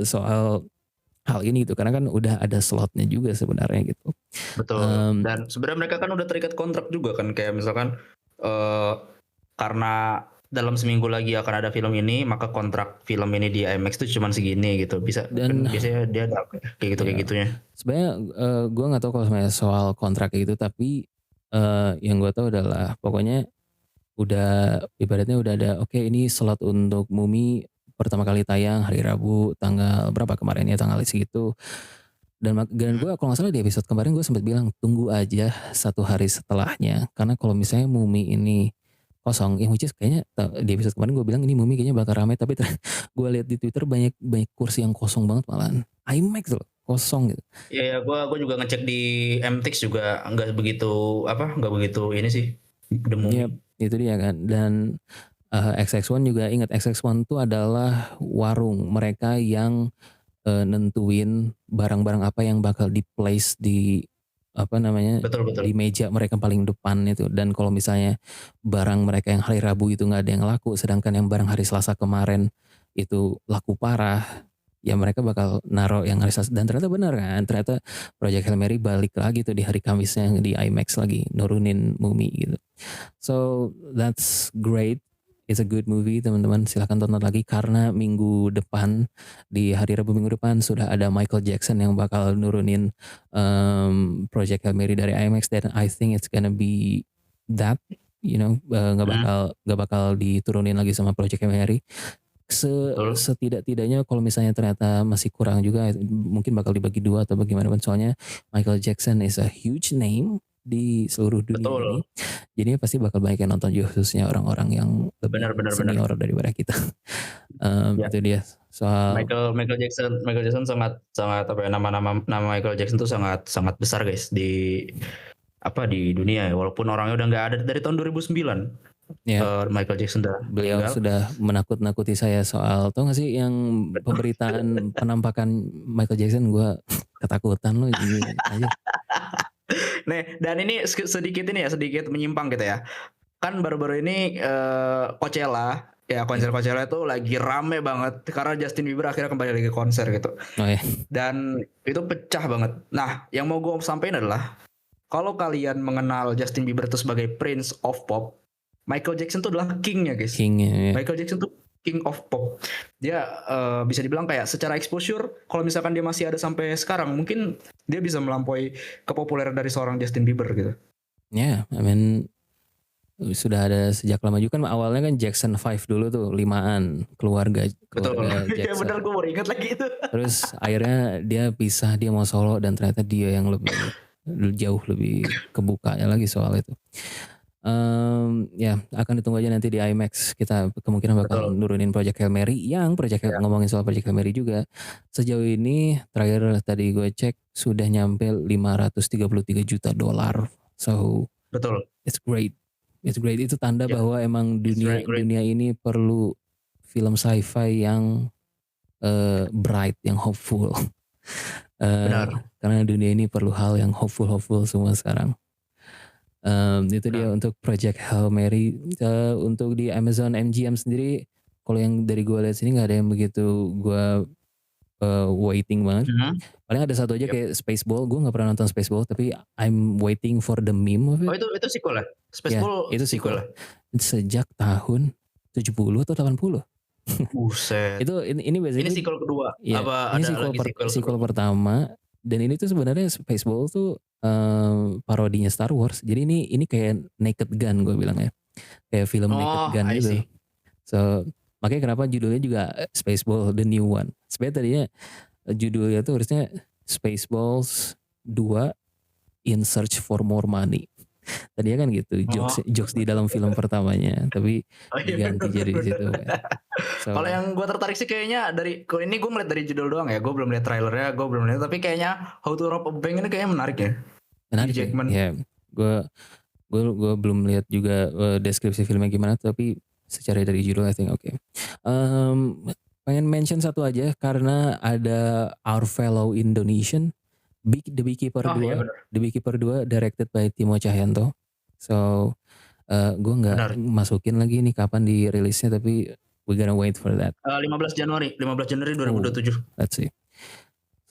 [SPEAKER 1] soal hal ini gitu, karena kan udah ada slotnya juga sebenarnya gitu.
[SPEAKER 2] Betul. Dan sebenarnya mereka kan udah terikat kontrak juga kan, kayak misalkan karena dalam seminggu lagi akan ada film ini, maka kontrak film ini di IMAX itu cuma segini gitu. Bisa dan biasanya dia ada kayak gitu kayak gitunya.
[SPEAKER 1] Sebenarnya gue nggak tahu kalau sebenarnya soal kontrak kayak gitu, tapi yang gue tahu adalah pokoknya udah ibaratnya udah ada oke, ini slot untuk Mumi pertama kali tayang hari Rabu tanggal berapa kemarin ya, tanggal segitu. Dan gue kalau nggak salah di episode kemarin gue sempat bilang tunggu aja satu hari setelahnya, karena kalau misalnya Mumi ini kosong, yang which is kayaknya di episode kemarin gue bilang ini Mumi kayaknya bakal ramai, tapi gue lihat di Twitter banyak kursi yang kosong banget, malahan IMAX loh kosong gitu.
[SPEAKER 2] Iya, gue juga ngecek di MTX juga nggak begitu ini sih The Mummy.
[SPEAKER 1] Yep, itu dia kan. Dan XX1 juga ingat, XX1 itu adalah warung mereka yang nentuin barang-barang apa yang bakal di place di
[SPEAKER 2] Betul.
[SPEAKER 1] di meja mereka paling depan itu. Dan kalau misalnya barang mereka yang hari Rabu itu nggak ada yang laku, sedangkan yang barang hari Selasa kemarin itu laku parah, ya mereka bakal naruh yang hari Selasa. Dan ternyata benar kan, ternyata Project Hail Mary balik lagi tuh di hari Kamisnya di IMAX lagi nurunin Mumi gitu. So that's great. It's a good movie, teman-teman. Silahkan tonton lagi, karena minggu depan, di hari Rabu minggu depan sudah ada Michael Jackson yang bakal nurunin Project Hail Mary dari IMAX, dan I think it's gonna be that, nggak bakal diturunin lagi sama Project Hail Mary. Setidak-tidaknya kalau misalnya ternyata masih kurang juga, mungkin bakal dibagi dua atau bagaimana. Soalnya Michael Jackson is a huge name di seluruh dunia ini. Jadi pasti bakal banyak yang nonton, khususnya orang-orang yang lebih senior daripada kita. Itu dia soal
[SPEAKER 2] Michael Jackson sangat apa ya, nama Michael Jackson tuh sangat besar guys di dunia ya, walaupun orangnya udah nggak ada dari tahun 2009. Michael Jackson
[SPEAKER 1] beliau sudah menakut-nakuti saya soal, tau gak sih yang pemberitaan penampakan Michael Jackson, gue ketakutan loh aja.
[SPEAKER 2] Nih, dan ini sedikit menyimpang gitu ya. Kan baru-baru ini Coachella, ya konser Coachella itu lagi rame banget karena Justin Bieber akhirnya kembali lagi konser gitu. Dan itu pecah banget. Nah, yang mau gue sampaikan adalah kalau kalian mengenal Justin Bieber itu sebagai Prince of Pop, Michael Jackson itu adalah king-nya guys.
[SPEAKER 1] King-nya, ya.
[SPEAKER 2] Michael Jackson tuh king of pop. Dia bisa dibilang kayak secara exposure kalau misalkan dia masih ada sampai sekarang mungkin dia bisa melampaui kepopuleran dari seorang Justin Bieber gitu.
[SPEAKER 1] Ya, I mean sudah ada sejak lama juga kan, awalnya kan Jackson 5 dulu tuh, limaan keluarga
[SPEAKER 2] Betul. Iya
[SPEAKER 1] Jackson.
[SPEAKER 2] benar, gue baru ingat lagi itu.
[SPEAKER 1] Terus akhirnya dia pisah, dia mau solo, dan ternyata dia yang jauh lebih kebukanya lagi soal itu. Ya akan ditunggu aja nanti di IMAX, kita kemungkinan bakal
[SPEAKER 2] Betul.
[SPEAKER 1] nurunin Project Hail Mary yang
[SPEAKER 2] Ya.
[SPEAKER 1] ngomongin soal Project Hail Mary juga, sejauh ini terakhir tadi gue cek sudah nyampe $533 juta. So
[SPEAKER 2] Betul.
[SPEAKER 1] it's great, itu tanda
[SPEAKER 2] Ya.
[SPEAKER 1] bahwa emang
[SPEAKER 2] It's very great.
[SPEAKER 1] dunia ini perlu film sci-fi yang bright, yang hopeful.
[SPEAKER 2] Benar.
[SPEAKER 1] Karena dunia ini perlu hal yang hopeful semua sekarang. Itu dia untuk Project Hail Mary. Untuk di Amazon MGM sendiri, kalau yang dari gue lihat sini nggak ada yang begitu gue waiting banget. Paling ada satu aja kayak Spaceball. Gue nggak pernah nonton Spaceball, tapi I'm waiting for the meme of it.
[SPEAKER 2] Oh itu sequel ya? Spaceball
[SPEAKER 1] itu sequel. Sejak tahun 70 atau 80.
[SPEAKER 2] Buset.
[SPEAKER 1] Itu ini biasanya
[SPEAKER 2] Ini sequel kedua.
[SPEAKER 1] Ya,
[SPEAKER 2] Apa
[SPEAKER 1] ini
[SPEAKER 2] ada lagi
[SPEAKER 1] sequel pertama, dan ini tuh sebenarnya Spaceball tuh parodinya Star Wars. Jadi ini kayak Naked Gun, gue bilang ya, kayak film Naked Gun
[SPEAKER 2] I
[SPEAKER 1] gitu.
[SPEAKER 2] see.
[SPEAKER 1] So makanya kenapa judulnya juga Spaceball The New One. Sebenarnya tadinya judulnya tuh harusnya Spaceballs 2 In Search for More Money. Tadinya kan gitu, jokes di dalam film pertamanya, tapi diganti jadi di situ. So,
[SPEAKER 2] kalau yang gue tertarik sih kayaknya kalau ini gue melihat dari judul doang ya, gue belum lihat trailernya, tapi kayaknya How to Rob a Bank ini kayaknya menarik ya.
[SPEAKER 1] Menarik
[SPEAKER 2] Hugh Jackman.
[SPEAKER 1] ya. Gue belum lihat juga deskripsi filmnya gimana, tapi secara dari judul I think oke. Pengen mention satu aja karena ada Our Fellow Indonesian, The Beekeeper 2.
[SPEAKER 2] Iya
[SPEAKER 1] The Beekeeper 2 directed by Timo Cahyanto. So gue nggak masukin lagi nih kapan dirilisnya, tapi we gonna wait for that.
[SPEAKER 2] 15 Januari 2027.
[SPEAKER 1] Let's see.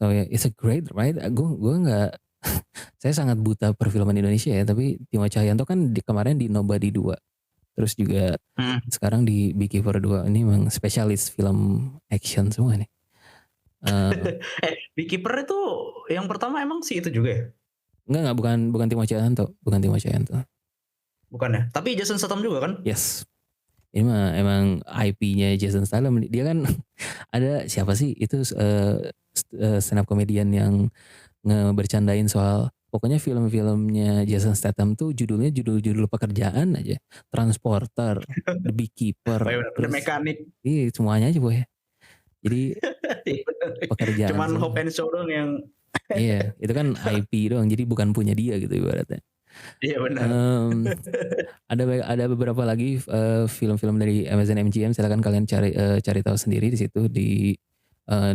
[SPEAKER 1] So yeah, it's a great, right? Gue nggak saya sangat buta perfilman Indonesia ya, tapi Timo Cahyanto kan kemarin di Nobody 2. Terus juga sekarang di Beekeeper 2. Ini memang spesialis film action semua nih.
[SPEAKER 2] Beekeeper itu yang pertama emang sih itu juga ya?
[SPEAKER 1] Enggak, bukan Timo Cahyanto. Bukan ya?
[SPEAKER 2] Tapi Jason Statham juga kan?
[SPEAKER 1] Yes. Ini mah emang IP-nya Jason Statham. Dia kan ada siapa sih? Itu stand up comedian yang ngebercandain soal pokoknya film-filmnya Jason Statham tuh judulnya judul pekerjaan aja. Transporter, The Beekeeper,
[SPEAKER 2] The Mechanic.
[SPEAKER 1] Iya, semuanya aja boy. Jadi pekerjaan.
[SPEAKER 2] Cuman Hope and Show doang yang
[SPEAKER 1] iya, itu kan IP doang, jadi bukan punya dia gitu ibaratnya.
[SPEAKER 2] Iya benar.
[SPEAKER 1] Ada beberapa lagi film-film dari Amazon MGM, silakan kalian cari tahu sendiri di situ di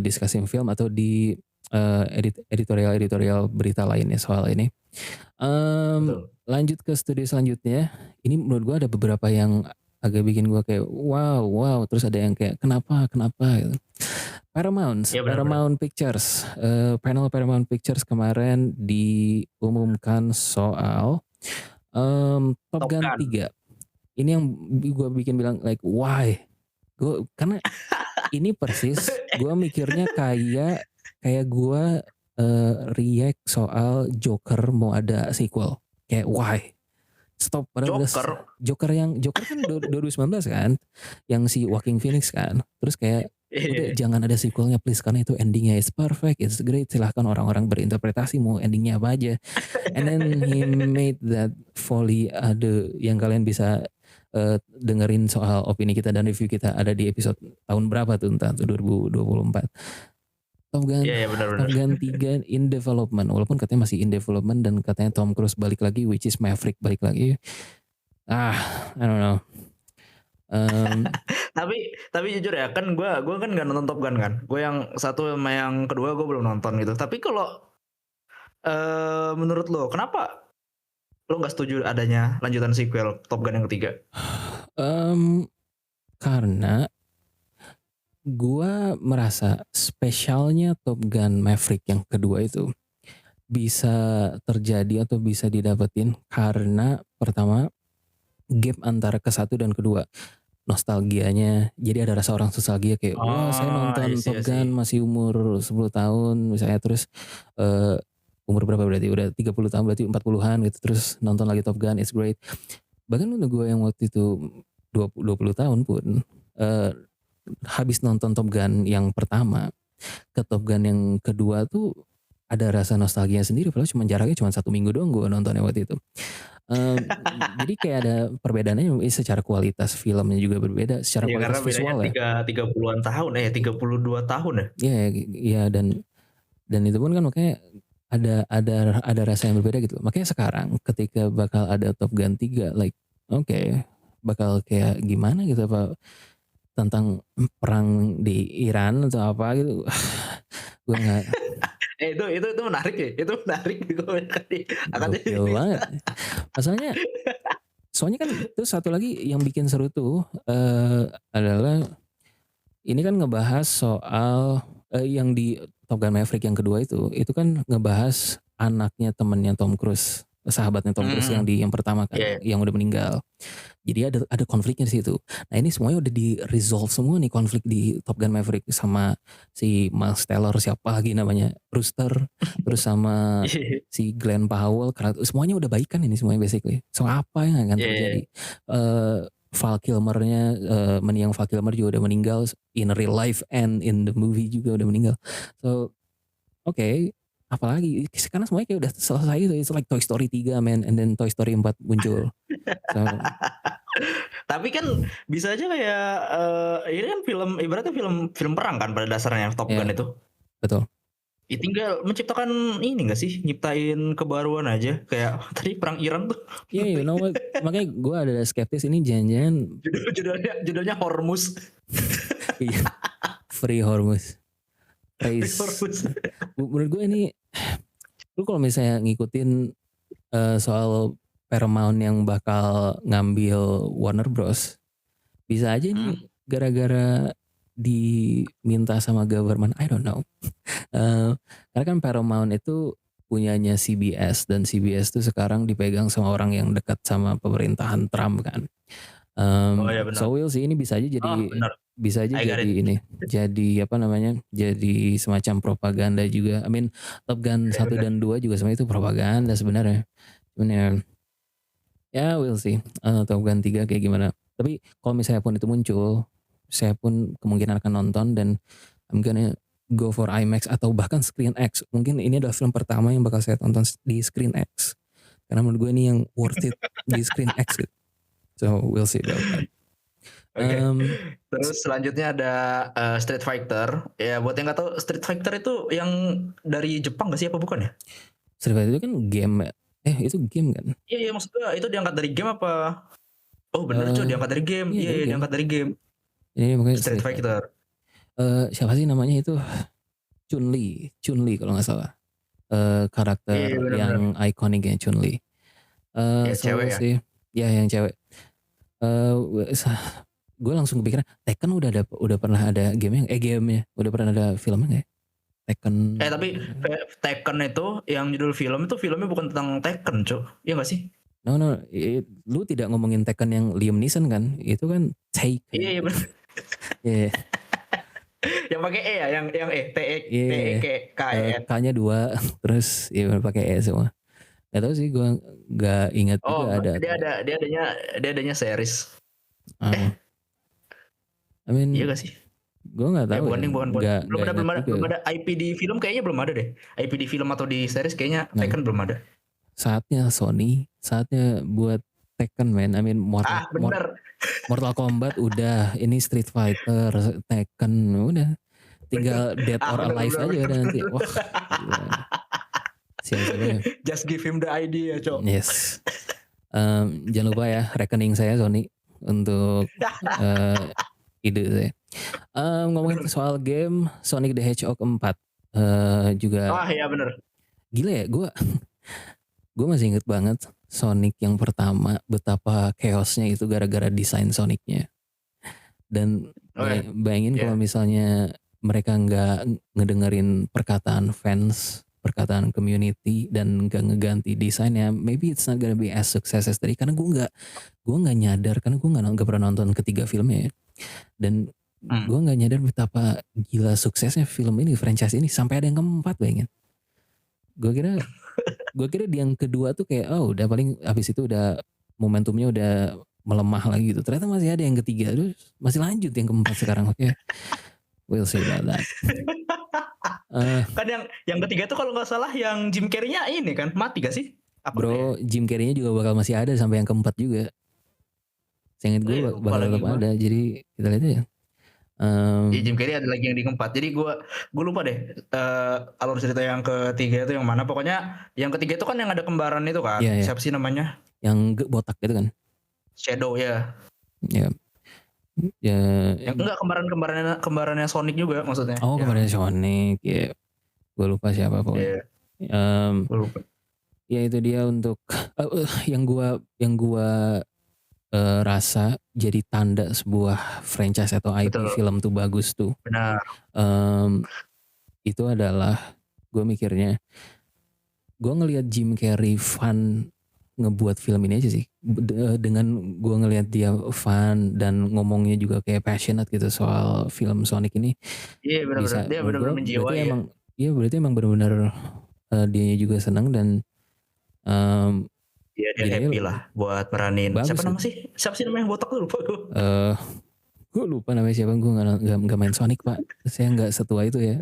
[SPEAKER 1] discussing film atau di editorial berita lainnya soal ini. Lanjut ke studi selanjutnya. Ini menurut gue ada beberapa yang agak bikin gue kayak wow, terus ada yang kayak kenapa gitu. Paramount Pictures, panel Paramount Pictures kemarin diumumkan soal Top Gun 3. Ini yang gue bikin bilang like why? Karena ini persis gue mikirnya kayak gue react soal Joker mau ada sequel. Kayak why? Stop. Joker kan 2019 kan, yang si Joaquin Phoenix kan. Terus kayak udah jangan ada sequelnya please, karena itu endingnya is perfect, it's great, silahkan orang-orang berinterpretasi mau endingnya apa aja. And then he made that folly. Ada yang kalian bisa dengerin soal opini kita dan review kita ada di episode tahun berapa tuh, entah 2024. Top Gun 3 in development, walaupun katanya masih in development dan katanya Tom Cruise balik lagi, which is Maverick balik lagi. I don't know.
[SPEAKER 2] Tapi jujur ya, kan gue kan nggak nonton Top Gun kan. Gue yang satu sama yang kedua gue belum nonton gitu. Tapi kalau menurut lo kenapa lo nggak setuju adanya lanjutan sequel Top Gun yang ketiga?
[SPEAKER 1] Karena gue merasa spesialnya Top Gun Maverick yang kedua itu bisa terjadi atau bisa didapetin karena pertama gap antara ke satu dan kedua. nostalgianya. Jadi ada rasa orang nostalgia kayak, wah saya
[SPEAKER 2] Oh, I
[SPEAKER 1] nonton
[SPEAKER 2] see,
[SPEAKER 1] Top
[SPEAKER 2] I
[SPEAKER 1] Gun
[SPEAKER 2] see.
[SPEAKER 1] masih umur 10 tahun misalnya, terus umur berapa berarti? Udah 30 tahun berarti 40-an gitu, terus nonton lagi Top Gun, it's great. Bahkan untuk gue yang waktu itu 20 tahun pun eh, habis nonton Top Gun yang pertama ke Top Gun yang kedua tuh ada rasa nostalgia sendiri, padahal jaraknya cuma 1 minggu doang gue nontonnya waktu itu. Jadi kayak ada perbedaannya secara kualitas filmnya juga berbeda, secara
[SPEAKER 2] Iya karena
[SPEAKER 1] kualitas
[SPEAKER 2] bedanya
[SPEAKER 1] visual ya.
[SPEAKER 2] 30-an tahun 32 tahun ya.
[SPEAKER 1] Iya, iya, dan itu pun kan makanya ada rasa yang berbeda gitu. Makanya sekarang ketika bakal ada Top Gun 3 like oke, bakal kayak gimana gitu, apa tentang perang di Iran atau apa gitu. Gue nggak.
[SPEAKER 2] Itu menarik ya. Itu menarik akan
[SPEAKER 1] Gokil banget. Masalahnya soalnya kan terus satu lagi yang bikin seru tuh adalah ini kan ngebahas soal yang di Top Gun Maverick yang kedua itu kan ngebahas anaknya temennya Tom Cruise, sahabatnya Tom Cruise yang yang pertama kan,
[SPEAKER 2] Iya.
[SPEAKER 1] yang udah meninggal. Jadi ada konfliknya di situ. Nah ini semuanya udah di resolve semua nih, konflik di Top Gun Maverick sama si Miles Teller, siapa lagi namanya, Rooster, terus sama
[SPEAKER 2] Iya.
[SPEAKER 1] si Glenn Powell, karena semuanya udah baikan ini semuanya basically. So apa yang akan terjadi? Val Kilmernya, mendiang Val Kilmer juga udah meninggal in real life and in the movie juga udah meninggal. So oke, apalagi sekarang semuanya kayak udah selesai itu. It's like Toy Story 3 man, and then Toy Story 4 muncul. So
[SPEAKER 2] Tapi kan bisa aja kayak ini kan film ibaratnya film perang kan pada dasarnya Top Gun
[SPEAKER 1] ya
[SPEAKER 2] itu.
[SPEAKER 1] betul.
[SPEAKER 2] Ya tinggal menciptakan ini gak sih? Nyiptain kebaruan aja kayak tadi perang Iran tuh.
[SPEAKER 1] Iya, you know what? Makanya gue ada skeptis ini jangan-jangan
[SPEAKER 2] Judulnya Hormuz.
[SPEAKER 1] iya, Free Hormuz. Praise.
[SPEAKER 2] Hormuz.
[SPEAKER 1] Menurut gue ini, lu kalau misalnya ngikutin soal Paramount yang bakal ngambil Warner Bros, bisa aja nih gara-gara diminta sama government, I don't know. Karena kan Paramount itu punyanya CBS, dan CBS tuh sekarang dipegang sama orang yang dekat sama pemerintahan Trump kan.
[SPEAKER 2] Oh ya benar.
[SPEAKER 1] So we'll see, ini bisa aja
[SPEAKER 2] Oh
[SPEAKER 1] jadi
[SPEAKER 2] benar.
[SPEAKER 1] bisa aja
[SPEAKER 2] I got
[SPEAKER 1] jadi
[SPEAKER 2] it.
[SPEAKER 1] ini, jadi apa namanya, jadi semacam propaganda juga. I mean Top Gun 1
[SPEAKER 2] benar.
[SPEAKER 1] dan 2 juga sebenarnya itu propaganda sebenarnya. Cuman ya we'll see Top Gun 3 kayak gimana. Tapi kalau misalnya pun itu muncul, saya pun kemungkinan akan nonton, dan I'm gonna go for IMAX atau bahkan Screen X. Mungkin ini adalah film pertama yang bakal saya tonton di Screen X, karena menurut gue ini yang worth it di Screen X gitu. So we'll see about that.
[SPEAKER 2] Oke. Terus selanjutnya ada Street Fighter. Ya buat yang nggak tahu, Street Fighter itu yang dari Jepang nggak sih apa bukan ya?
[SPEAKER 1] Street Fighter itu kan game, itu game kan?
[SPEAKER 2] Iya maksud gue itu diangkat dari game apa? Oh bener cuy, diangkat dari game.
[SPEAKER 1] Iya,
[SPEAKER 2] Iya
[SPEAKER 1] dari game.
[SPEAKER 2] diangkat dari game.
[SPEAKER 1] Ini makanya
[SPEAKER 2] Street Fighter.
[SPEAKER 1] Siapa sih namanya itu? Chun-Li kalau nggak salah. Karakter yang ikoniknya Chun-Li.
[SPEAKER 2] Ya, cewek ya?
[SPEAKER 1] Sih, ya yang cewek. Gue langsung kepikiran Tekken udah pernah ada gamenya udah pernah ada filmnya nggak ya? Tekken.
[SPEAKER 2] Tapi Tekken itu yang judul film itu filmnya bukan tentang Tekken cuy, iya nggak sih?
[SPEAKER 1] No, lu tidak ngomongin Tekken yang Liam Neeson kan? Itu kan Taken.
[SPEAKER 2] Iya benar.
[SPEAKER 1] Iya.
[SPEAKER 2] Yang pakai E ya, yang T E K E N.
[SPEAKER 1] K-nya 2 terus ya pakai E semua. Gak tau sih, gue nggak ingat juga ada.
[SPEAKER 2] Dia adanya series.
[SPEAKER 1] I mean,
[SPEAKER 2] iya gak sih?
[SPEAKER 1] Gue nggak tahu.
[SPEAKER 2] Bukan. Belum ada IP di film kayaknya, belum ada deh. IP di film atau di series kayaknya Tekken belum ada.
[SPEAKER 1] Saatnya Sony, saatnya buat Tekken man. I mean Mortal Kombat udah, ini Street Fighter, Tekken udah. Tinggal Dead or Alive aja udah nanti. Wah. Siapa?
[SPEAKER 2] Just give him the idea, Cok.
[SPEAKER 1] Yes. Jangan lupa ya rekening saya Sony untuk ide saya. Ngomongin soal game Sonic the Hedgehog 4 juga.
[SPEAKER 2] Oh iya bener.
[SPEAKER 1] Gila ya, gue masih inget banget Sonic yang pertama, betapa chaosnya itu gara-gara desain Sonicnya. Dan bayangin kalau misalnya mereka nggak ngedengerin perkataan fans perkataan community dan gak ngeganti desainnya, maybe it's not gonna be as success as tadi, karena gue nggak nyadar, karena gue nggak pernah nonton ketiga filmnya ya. Dan gue nggak nyadar betapa gila suksesnya film ini, franchise ini, sampai ada yang keempat, bayangin. Gue kira di yang kedua tuh kayak udah paling habis itu udah momentumnya udah melemah lagi gitu. Ternyata masih ada yang ketiga, terus masih lanjut yang keempat sekarang. Oke. We'll see about that.
[SPEAKER 2] Kan yang ketiga tuh kalau nggak salah yang Jim Carrey-nya ini kan mati gak sih?
[SPEAKER 1] Bro, Jim Carrey-nya juga bakal masih ada sampai yang keempat juga. Seingat gue bakal tetap ada. Jadi kita lihat aja.
[SPEAKER 2] Jim Carrey ada lagi yang di keempat. Jadi gue lupa deh alur cerita yang ketiga itu yang mana. Pokoknya yang ketiga itu kan yang ada kembaran itu kan.
[SPEAKER 1] Iya.
[SPEAKER 2] Siapa sih namanya?
[SPEAKER 1] Yang botak gitu kan?
[SPEAKER 2] Shadow ya.
[SPEAKER 1] Ya.
[SPEAKER 2] Yang enggak kembarannya Sonic juga maksudnya.
[SPEAKER 1] Kembarannya Sonic. Ya. Gue lupa siapa pokoknya.
[SPEAKER 2] Gue lupa.
[SPEAKER 1] Ya itu dia untuk yang gua rasa jadi tanda sebuah franchise atau IP film tuh bagus tuh.
[SPEAKER 2] Benar.
[SPEAKER 1] Itu adalah gue mikirnya, gue ngelihat Jim Carrey fun ngebuat film ini aja sih. Dengan gue ngelihat dia fun dan ngomongnya juga kayak passionate gitu soal film Sonic ini.
[SPEAKER 2] Iya benar-benar. Dia benar-benar menjiwai.
[SPEAKER 1] Berarti emang benar-benar dia juga senang dan
[SPEAKER 2] dia happy lah buat meranin. Siapa sih nama yang botak tuh, lupa gue.
[SPEAKER 1] Gue lupa namanya siapa. Gue nggak main Sonic, Pak. Saya nggak setua itu ya.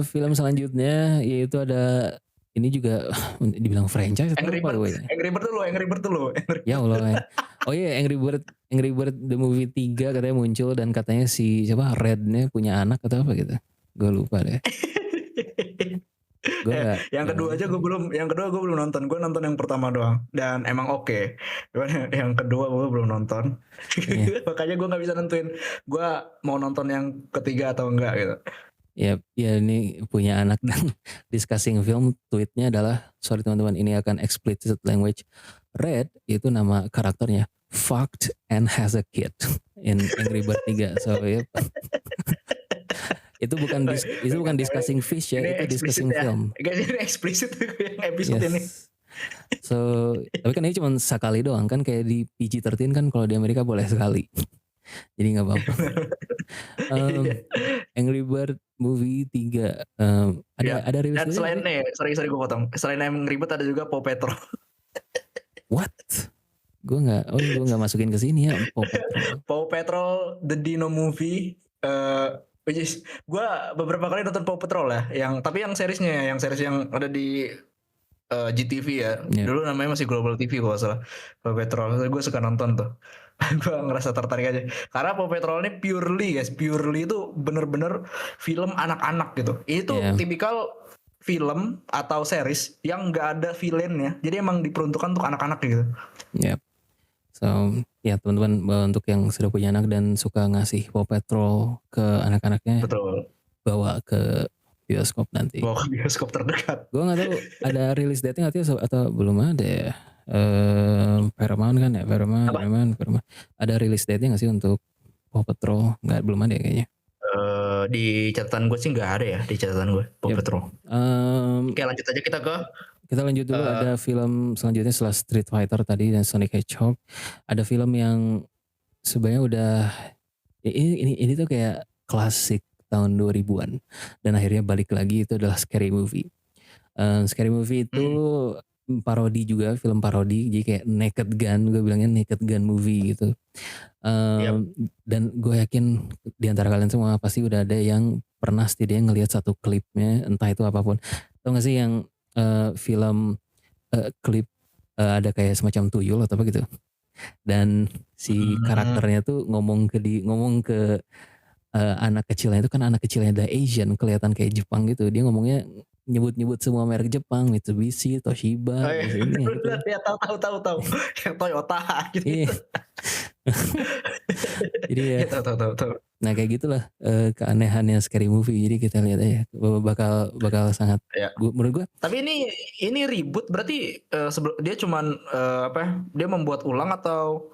[SPEAKER 1] Film selanjutnya yaitu ada, ini juga dibilang franchise atau apa gue?
[SPEAKER 2] Angry Bird dulu.
[SPEAKER 1] Ya Allah. Oh iya, Angry Bird the movie 3 katanya muncul dan katanya si siapa Rednya punya anak atau apa gitu. Gue lupa deh.
[SPEAKER 2] Yang kedua gue belum nonton. Gue nonton yang pertama doang dan emang oke. Yang kedua gue belum nonton. Makanya gue nggak bisa nentuin gue mau nonton yang ketiga atau enggak gitu.
[SPEAKER 1] Ya ini punya anak dan discussing film, tweetnya adalah, sorry teman-teman ini akan explicit language. Red itu nama karakternya, fucked and has a kid in Angry Bird 3. So yep. Itu bukan discussing fish ya, itu discussing film.
[SPEAKER 2] Ini eksplisit yang episode ini.
[SPEAKER 1] So, tapi kan ini cuma sekali doang kan, kayak di PG-13 kan, kalau di Amerika boleh sekali. Jadi nggak apa-apa. Angry Bird movie 3 ada rilis.
[SPEAKER 2] Dan selain sorry gue potong. Selain Angry Bird ada juga Paw Patrol.
[SPEAKER 1] What? Gue nggak masukin ke sini ya Paw Patrol.
[SPEAKER 2] Paw Patrol The Dino Movie. Which is gue beberapa kali nonton Paw Patrol ya, tapi yang series yang ada di GTV ya. Dulu namanya masih Global TV kalau salah. Paw Patrol gue suka nonton tuh. Gue ngerasa tertarik aja karena Paw Patrol ini purely itu bener-bener film anak-anak gitu. Itu tipikal film atau series yang nggak ada villainnya, jadi emang diperuntukkan untuk anak-anak gitu.
[SPEAKER 1] So ya teman-teman, untuk yang sudah punya anak dan suka ngasih Paw Patrol ke anak-anaknya,
[SPEAKER 2] betul,
[SPEAKER 1] bawa ke bioskop nanti.
[SPEAKER 2] Bawa ke bioskop terdekat.
[SPEAKER 1] Gue nggak tahu ada release date-nya nggak sih atau belum ada ya. Paramount kan ya, Paramount. Ada release date-nya nggak sih untuk Paw Patrol? Belum ada ya kayaknya.
[SPEAKER 2] Di catatan gue sih nggak ada ya, di catatan gue Paw Patrol. Oke, lanjut aja kita lanjut dulu.
[SPEAKER 1] Ada film selanjutnya setelah Street Fighter tadi dan Sonic Hedgehog. Ada film yang sebenarnya udah ini tuh kayak klasik tahun 2000-an dan akhirnya balik lagi, itu adalah Scary Movie. Scary Movie itu parodi juga, film parodi, jadi kayak Naked Gun, gue bilangnya Naked Gun movie gitu. Dan gue yakin di antara kalian semua pasti udah ada yang pernah setidaknya ngelihat satu klipnya, entah itu apapun. Tau gak sih yang film klip ada kayak semacam tuyul atau apa gitu, dan si karakternya tuh ngomong ke anak kecilnya, itu kan anak kecilnya The Asian, kelihatan kayak Jepang gitu, dia ngomongnya nyebut semua merek Jepang, Mitsubishi, Toshiba, ini gitu.
[SPEAKER 2] Ya tahu yang Toyota gitu.
[SPEAKER 1] Iya. Jadi ya
[SPEAKER 2] tahu.
[SPEAKER 1] Nah kayak gitulah keanehannya Scary Movie. Jadi kita lihat aja, bakal sangat menurut gue.
[SPEAKER 2] Tapi ini ribut berarti dia cuman dia membuat ulang atau?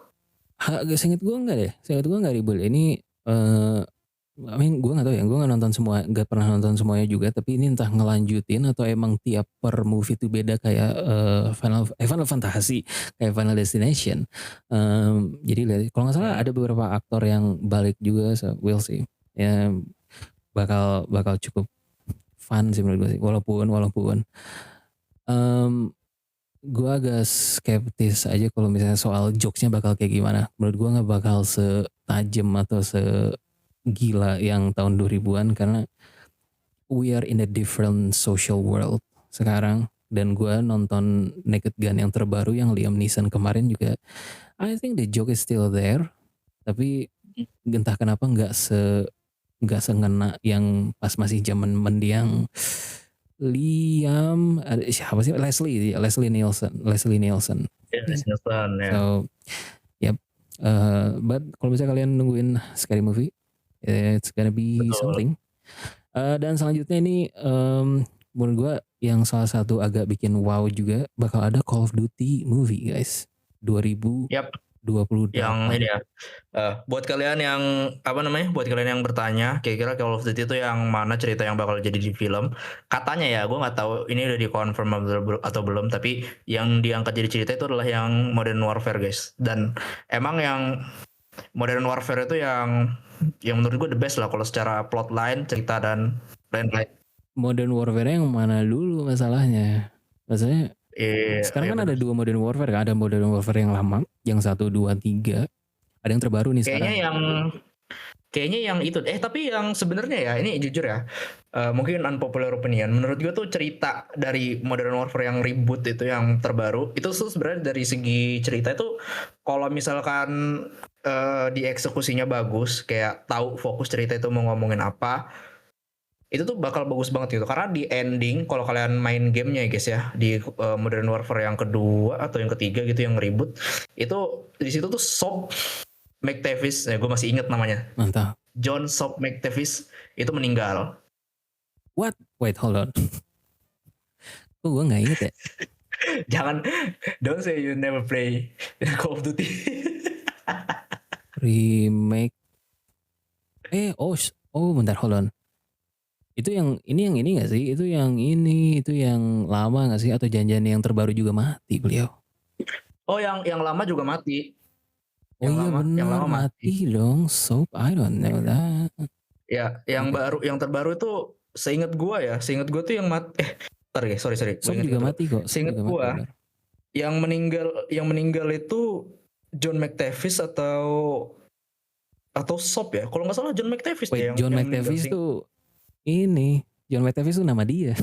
[SPEAKER 1] Seinget gue enggak deh. Seinget gue enggak ribut. Ini I mean, gue nggak tahu ya, gue nggak nonton semua, nggak pernah nonton semuanya juga. Tapi ini entah ngelanjutin atau emang tiap per movie itu beda kayak Final Fantasy, kayak Final Destination. Jadi lihat, kalau nggak salah ada beberapa aktor yang balik juga, so we'll see. Ya bakal cukup fun sih menurut gue sih. Walaupun gue agak skeptis aja kalau misalnya soal jokesnya bakal kayak gimana. Menurut gue nggak bakal setajam atau gila yang tahun 2000-an, karena we are in a different social world sekarang. Dan gue nonton Naked Gun yang terbaru yang Liam Neeson kemarin juga, I think the joke is still there, tapi entah kenapa nggak sengena yang pas masih zaman mendiang Liam, siapa sih, Leslie Nielsen. So yep. But kalau misalnya kalian nungguin scary movie, it's gonna be something. Dan selanjutnya ini menurut gue yang salah satu agak bikin wow juga, bakal ada Call of Duty movie guys, 2028.
[SPEAKER 2] Yang ini ya, buat kalian yang buat kalian yang bertanya kira-kira Call of Duty itu yang mana cerita yang bakal jadi di film, katanya ya, gue nggak tahu ini udah dikonfirm atau belum, tapi yang diangkat jadi cerita itu adalah yang Modern Warfare guys. Dan emang yang Modern Warfare itu yang menurut gue the best lah kalau secara plot line, cerita dan lain-lain.
[SPEAKER 1] Modern Warfare yang mana dulu masalahnya? Maksudnya sekarang kan ada 2 Modern Warfare kan, ada Modern Warfare yang lama, yang 1, 2, 3. Ada yang terbaru nih sekarang.
[SPEAKER 2] Kayaknya yang itu. Tapi yang sebenarnya ya, ini jujur ya, mungkin unpopular opinion. Menurut gue tuh cerita dari Modern Warfare yang reboot itu yang terbaru, itu tuh sebenarnya dari segi cerita itu, kalau misalkan dieksekusinya bagus, kayak tahu fokus cerita itu mau ngomongin apa, itu tuh bakal bagus banget gitu. Karena di ending, kalau kalian main gamenya ya guys ya, di Modern Warfare yang kedua atau yang ketiga gitu yang reboot, itu di situ tuh Soap McTavish, gue masih inget namanya.
[SPEAKER 1] Mantap.
[SPEAKER 2] John Soap McTavish itu meninggal.
[SPEAKER 1] What? Wait, hold on. Kok gue nggak inget ya?
[SPEAKER 2] Jangan, don't say you never play Call of Duty.
[SPEAKER 1] Remake. Bentar, hold on. Itu yang ini nggak sih? Itu yang lama nggak sih? Atau janjian yang terbaru juga mati beliau?
[SPEAKER 2] Oh, yang lama juga mati.
[SPEAKER 1] Yang lama mati dong. Soap, I don't know that.
[SPEAKER 2] Ya, yang terbaru itu seingat gue tuh yang mati. Sorry.
[SPEAKER 1] Soap juga mati kok.
[SPEAKER 2] Seingat gue, yang meninggal itu John McTavish atau Soap ya. Kalau nggak salah John McTavish.
[SPEAKER 1] John McTavish tuh ini. John McTavish tuh nama dia.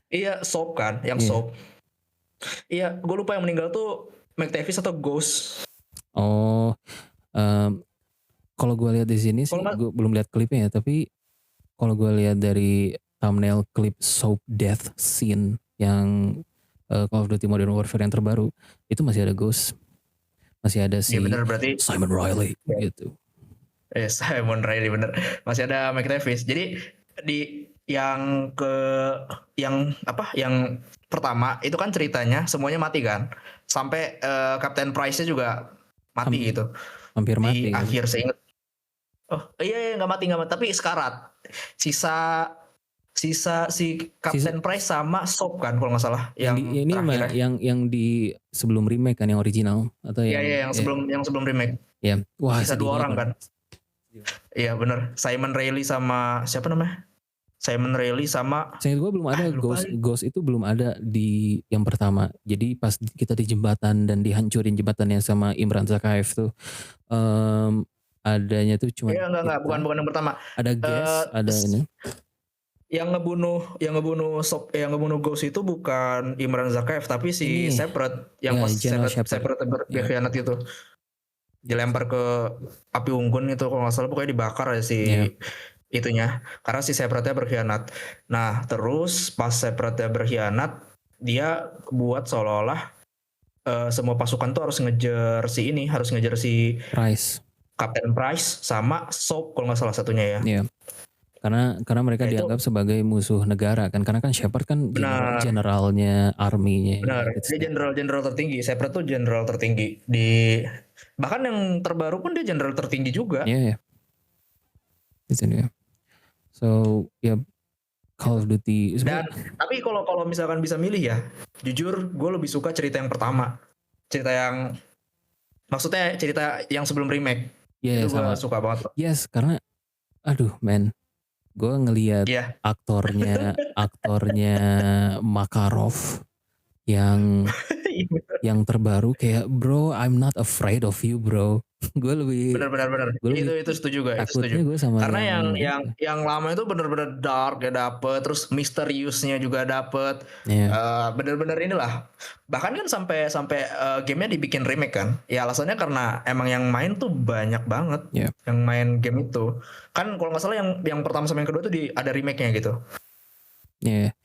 [SPEAKER 2] Iya, Soap kan, yang Soap. Iya, gue lupa yang meninggal tuh McTavish atau Ghost.
[SPEAKER 1] Kalau gue lihat di sini sih, gue belum lihat klipnya ya, tapi kalau gue lihat dari thumbnail klip Soap death scene yang Call of Duty Modern Warfare yang terbaru, itu masih ada Ghost, masih ada si Simon Riley gitu.
[SPEAKER 2] Simon Riley bener, masih ada McTavish. Jadi di yang pertama itu kan ceritanya semuanya mati kan, sampai Captain Price-nya juga mati gitu.
[SPEAKER 1] Hampir mati.
[SPEAKER 2] Di akhir seinget. Nggak mati, tapi sekarat. Sisa si Captain Price sama Soap kan kalau nggak salah.
[SPEAKER 1] Yang di sebelum remake kan, yang original atau
[SPEAKER 2] yang sebelum remake.
[SPEAKER 1] Ya, wah,
[SPEAKER 2] sisa 2 orang kan. Iya bener, Simon Riley sama siapa namanya? Simon Riley sama.
[SPEAKER 1] Saya gue belum ada Ghost itu belum ada di yang pertama. Jadi pas kita di jembatan dan dihancurin jembatannya sama Imran Zakaev tuh, adanya tuh cuma.
[SPEAKER 2] Iya bukan yang pertama.
[SPEAKER 1] Ada ada ini.
[SPEAKER 2] Yang ngebunuh Ghost itu bukan Imran Zakaev, tapi si Shepard yang pas Shepard berkhianat itu. Dilempar ke api unggun itu kalau nggak salah, pokoknya dibakar ya itunya, karena si Shepardnya berkhianat. Nah terus pas Shepardnya berkhianat, dia buat seolah-olah semua pasukan tuh harus ngejar si
[SPEAKER 1] Price,
[SPEAKER 2] Captain Price sama Soap kalau nggak salah satunya ya.
[SPEAKER 1] Iya. Karena mereka dianggap sebagai musuh negara kan, karena kan Shepard kan generalnya army-nya.
[SPEAKER 2] Benar, dia jenderal tertinggi. Shepard tuh jenderal tertinggi bahkan yang terbaru pun dia jenderal tertinggi juga.
[SPEAKER 1] Iya. Itu dia. So ya Call of Duty
[SPEAKER 3] Dan
[SPEAKER 1] sebenarnya
[SPEAKER 3] tapi kalau misalkan bisa milih ya, jujur gue lebih suka cerita yang pertama. Cerita yang maksudnya cerita yang sebelum remake.
[SPEAKER 1] ya
[SPEAKER 3] Itu gue
[SPEAKER 1] sama.
[SPEAKER 3] suka banget.
[SPEAKER 1] Yes, karena aduh man, gue ngelihat
[SPEAKER 3] Iya.
[SPEAKER 1] aktornya Makarov yang terbaru kayak bro, I'm not afraid of you bro. gue lebih
[SPEAKER 3] Benar. Itu setuju gue, itu setuju.
[SPEAKER 1] takutnya gue sama
[SPEAKER 3] Karena
[SPEAKER 1] yang
[SPEAKER 3] yang lama itu benar-benar dark ya dapet, terus misteriusnya juga dapet.
[SPEAKER 1] ya
[SPEAKER 3] Bener-bener inilah. Bahkan kan sampai gamenya dibikin remake kan. Ya alasannya karena emang yang main tuh banyak banget.
[SPEAKER 1] ya
[SPEAKER 3] Yang main game itu. Kan kalau nggak salah yang pertama sama yang kedua tuh ada remake-nya gitu.
[SPEAKER 1] ya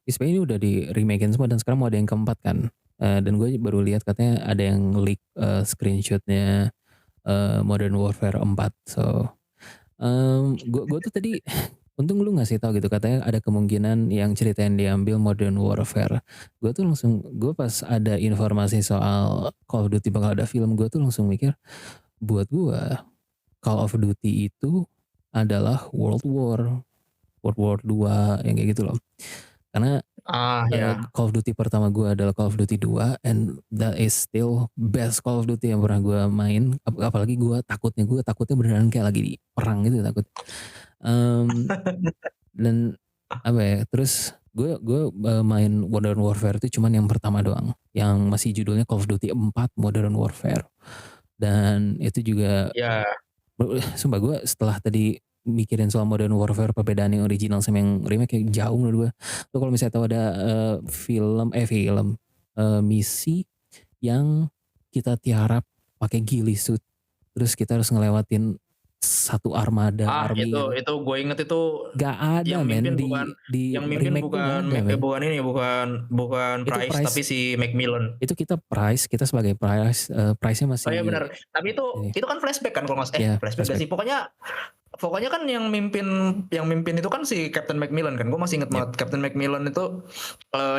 [SPEAKER 1] sebenarnya ini udah di remakein semua dan sekarang mau ada yang keempat kan. Dan gue baru lihat katanya ada yang leak screenshotnya Modern Warfare 4. So gue tuh tadi untung lu ngasih tahu gitu, katanya ada kemungkinan yang cerita yang diambil Modern Warfare. Gue pas ada informasi soal Call of Duty bakal ada film, gue tuh langsung mikir, buat gue Call of Duty itu adalah World War 2 yang kayak gitu loh. Karena
[SPEAKER 3] Ya.
[SPEAKER 1] Call of Duty pertama gue adalah Call of Duty 2 and that is still best Call of Duty yang pernah gue main. Apalagi gue takutnya beneran kayak lagi di perang gitu takut. Dan apa ya, terus gue main Modern Warfare itu cuman yang pertama doang, yang masih judulnya Call of Duty 4 Modern Warfare. Dan itu juga
[SPEAKER 3] Ya.
[SPEAKER 1] sumpah gue setelah tadi mikirin soal Modern Warfare, perbedaan yang original sama yang remake kayak jauh menurut gue. Lo kalau misalnya tahu ada misi yang kita tiarap pakai ghillie suit, terus kita harus ngelewatin satu armada army gitu.
[SPEAKER 3] Itu gue inget itu
[SPEAKER 1] Gak ada
[SPEAKER 3] yang
[SPEAKER 1] men
[SPEAKER 3] mimpin
[SPEAKER 1] di
[SPEAKER 3] yang mimpin
[SPEAKER 1] remake tuh gak ada, men.
[SPEAKER 3] bukan
[SPEAKER 1] Itu
[SPEAKER 3] Price tapi si Macmillan.
[SPEAKER 1] Itu kita sebagai Price-nya masih
[SPEAKER 3] Oh iya benar. Tapi
[SPEAKER 1] ini.
[SPEAKER 3] itu kan flashback kan kalau
[SPEAKER 1] Iya,
[SPEAKER 3] flashback gak sih. Pokoknya kan yang mimpin itu kan si Captain Macmillan kan. Gue masih inget banget Captain Macmillan itu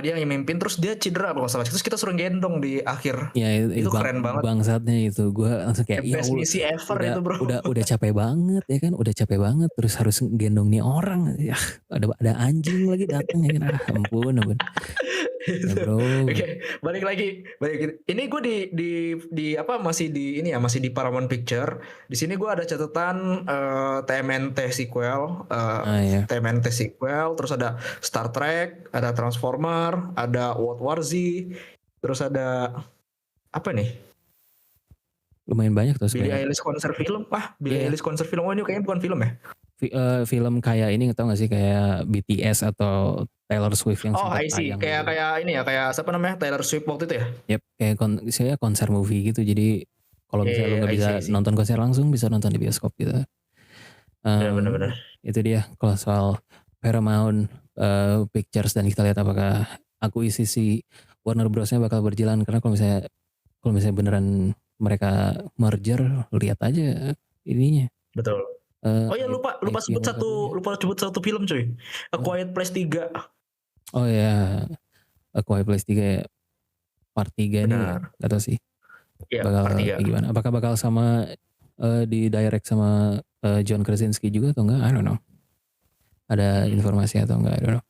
[SPEAKER 3] dia yang mimpin, terus dia cedera kalau nggak salah. Terus kita suruh gendong di akhir.
[SPEAKER 1] Ya
[SPEAKER 3] itu keren banget.
[SPEAKER 1] Bangsatnya itu gue langsung kayak
[SPEAKER 3] The best misi ever itu bro.
[SPEAKER 1] Udah capek banget ya kan, udah capek banget terus harus gendong nih orang ya, ada anjing lagi datang ya kan, ampun. Ya bro.
[SPEAKER 3] Oke, balik lagi. Ini gue di apa masih di Paramount Picture. Di sini gue ada catatan TMNT sequel,
[SPEAKER 1] Ya.
[SPEAKER 3] TMNT sequel, terus ada Star Trek, ada Transformer, ada World War Z, terus ada apa nih?
[SPEAKER 1] Lumayan banyak tuh
[SPEAKER 3] Billie
[SPEAKER 1] sebenarnya.
[SPEAKER 3] Eilish konser film. Billie Eilish konser film. Oh ini kayaknya bukan film ya?
[SPEAKER 1] Film kayak ini, tau gak sih, kayak BTS atau Taylor Swift yang sempat
[SPEAKER 3] I see.
[SPEAKER 1] tayang
[SPEAKER 3] Kayak ini ya, kayak siapa namanya, Taylor Swift waktu itu ya?
[SPEAKER 1] Yep, kayak saya konser movie gitu. Jadi kalau misalnya lu nggak bisa nonton konser langsung, bisa nonton di bioskop gitu.
[SPEAKER 3] Benar.
[SPEAKER 1] Itu dia kalau soal Paramount Pictures, dan kita lihat apakah akuisisi Warner Bros-nya bakal berjalan. Karena kalau misalnya beneran mereka merger, lihat aja ininya.
[SPEAKER 3] Betul. Oh ya, lupa sebut satu film coy. A Quiet Place 3.
[SPEAKER 1] Oh ya, A Quiet Place 3 part 3 ini gak tau sih.
[SPEAKER 3] Iya,
[SPEAKER 1] bakal
[SPEAKER 3] part 3.
[SPEAKER 1] Gimana? Apakah bakal sama di direct sama John Krasinski juga atau enggak? I don't know. Ada informasi atau enggak? I don't know.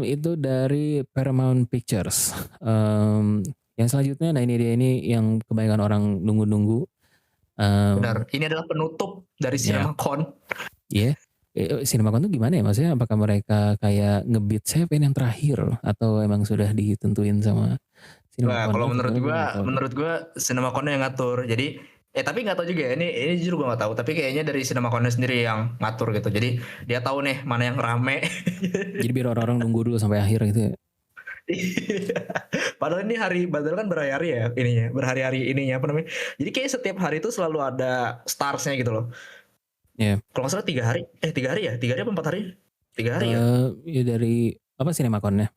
[SPEAKER 1] Itu dari Paramount Pictures. Yang selanjutnya, nah ini dia, ini yang kebanyakan orang nunggu-nunggu.
[SPEAKER 3] Benar, ini adalah penutup dari CinemaCon.
[SPEAKER 1] Iya. CinemaCon tuh gimana ya? Maksudnya apakah mereka kayak nge-beat siapa yang terakhir atau emang sudah ditentuin sama CinemaCon?
[SPEAKER 3] Kalau menurut gua CinemaCon yang ngatur. Jadi tapi nggak tahu juga ya. Ini jujur gue nggak tahu. Tapi kayaknya dari CinemaCon sendiri yang ngatur gitu. Jadi dia tahu nih mana yang rame.
[SPEAKER 1] Jadi biar orang-orang nunggu dulu sampai akhir gitu ya.
[SPEAKER 3] Padahal ini padahal kan berhari-hari ya ininya, berhari-hari ininya apa namanya. Jadi kayak setiap hari itu selalu ada starsnya gitu loh.
[SPEAKER 1] Iya.
[SPEAKER 3] Kalau nggak salah 3 hari. 3 hari ya? 3 hari apa 4 hari? 3 hari ya?
[SPEAKER 1] Ya dari apa CinemaCon-nya?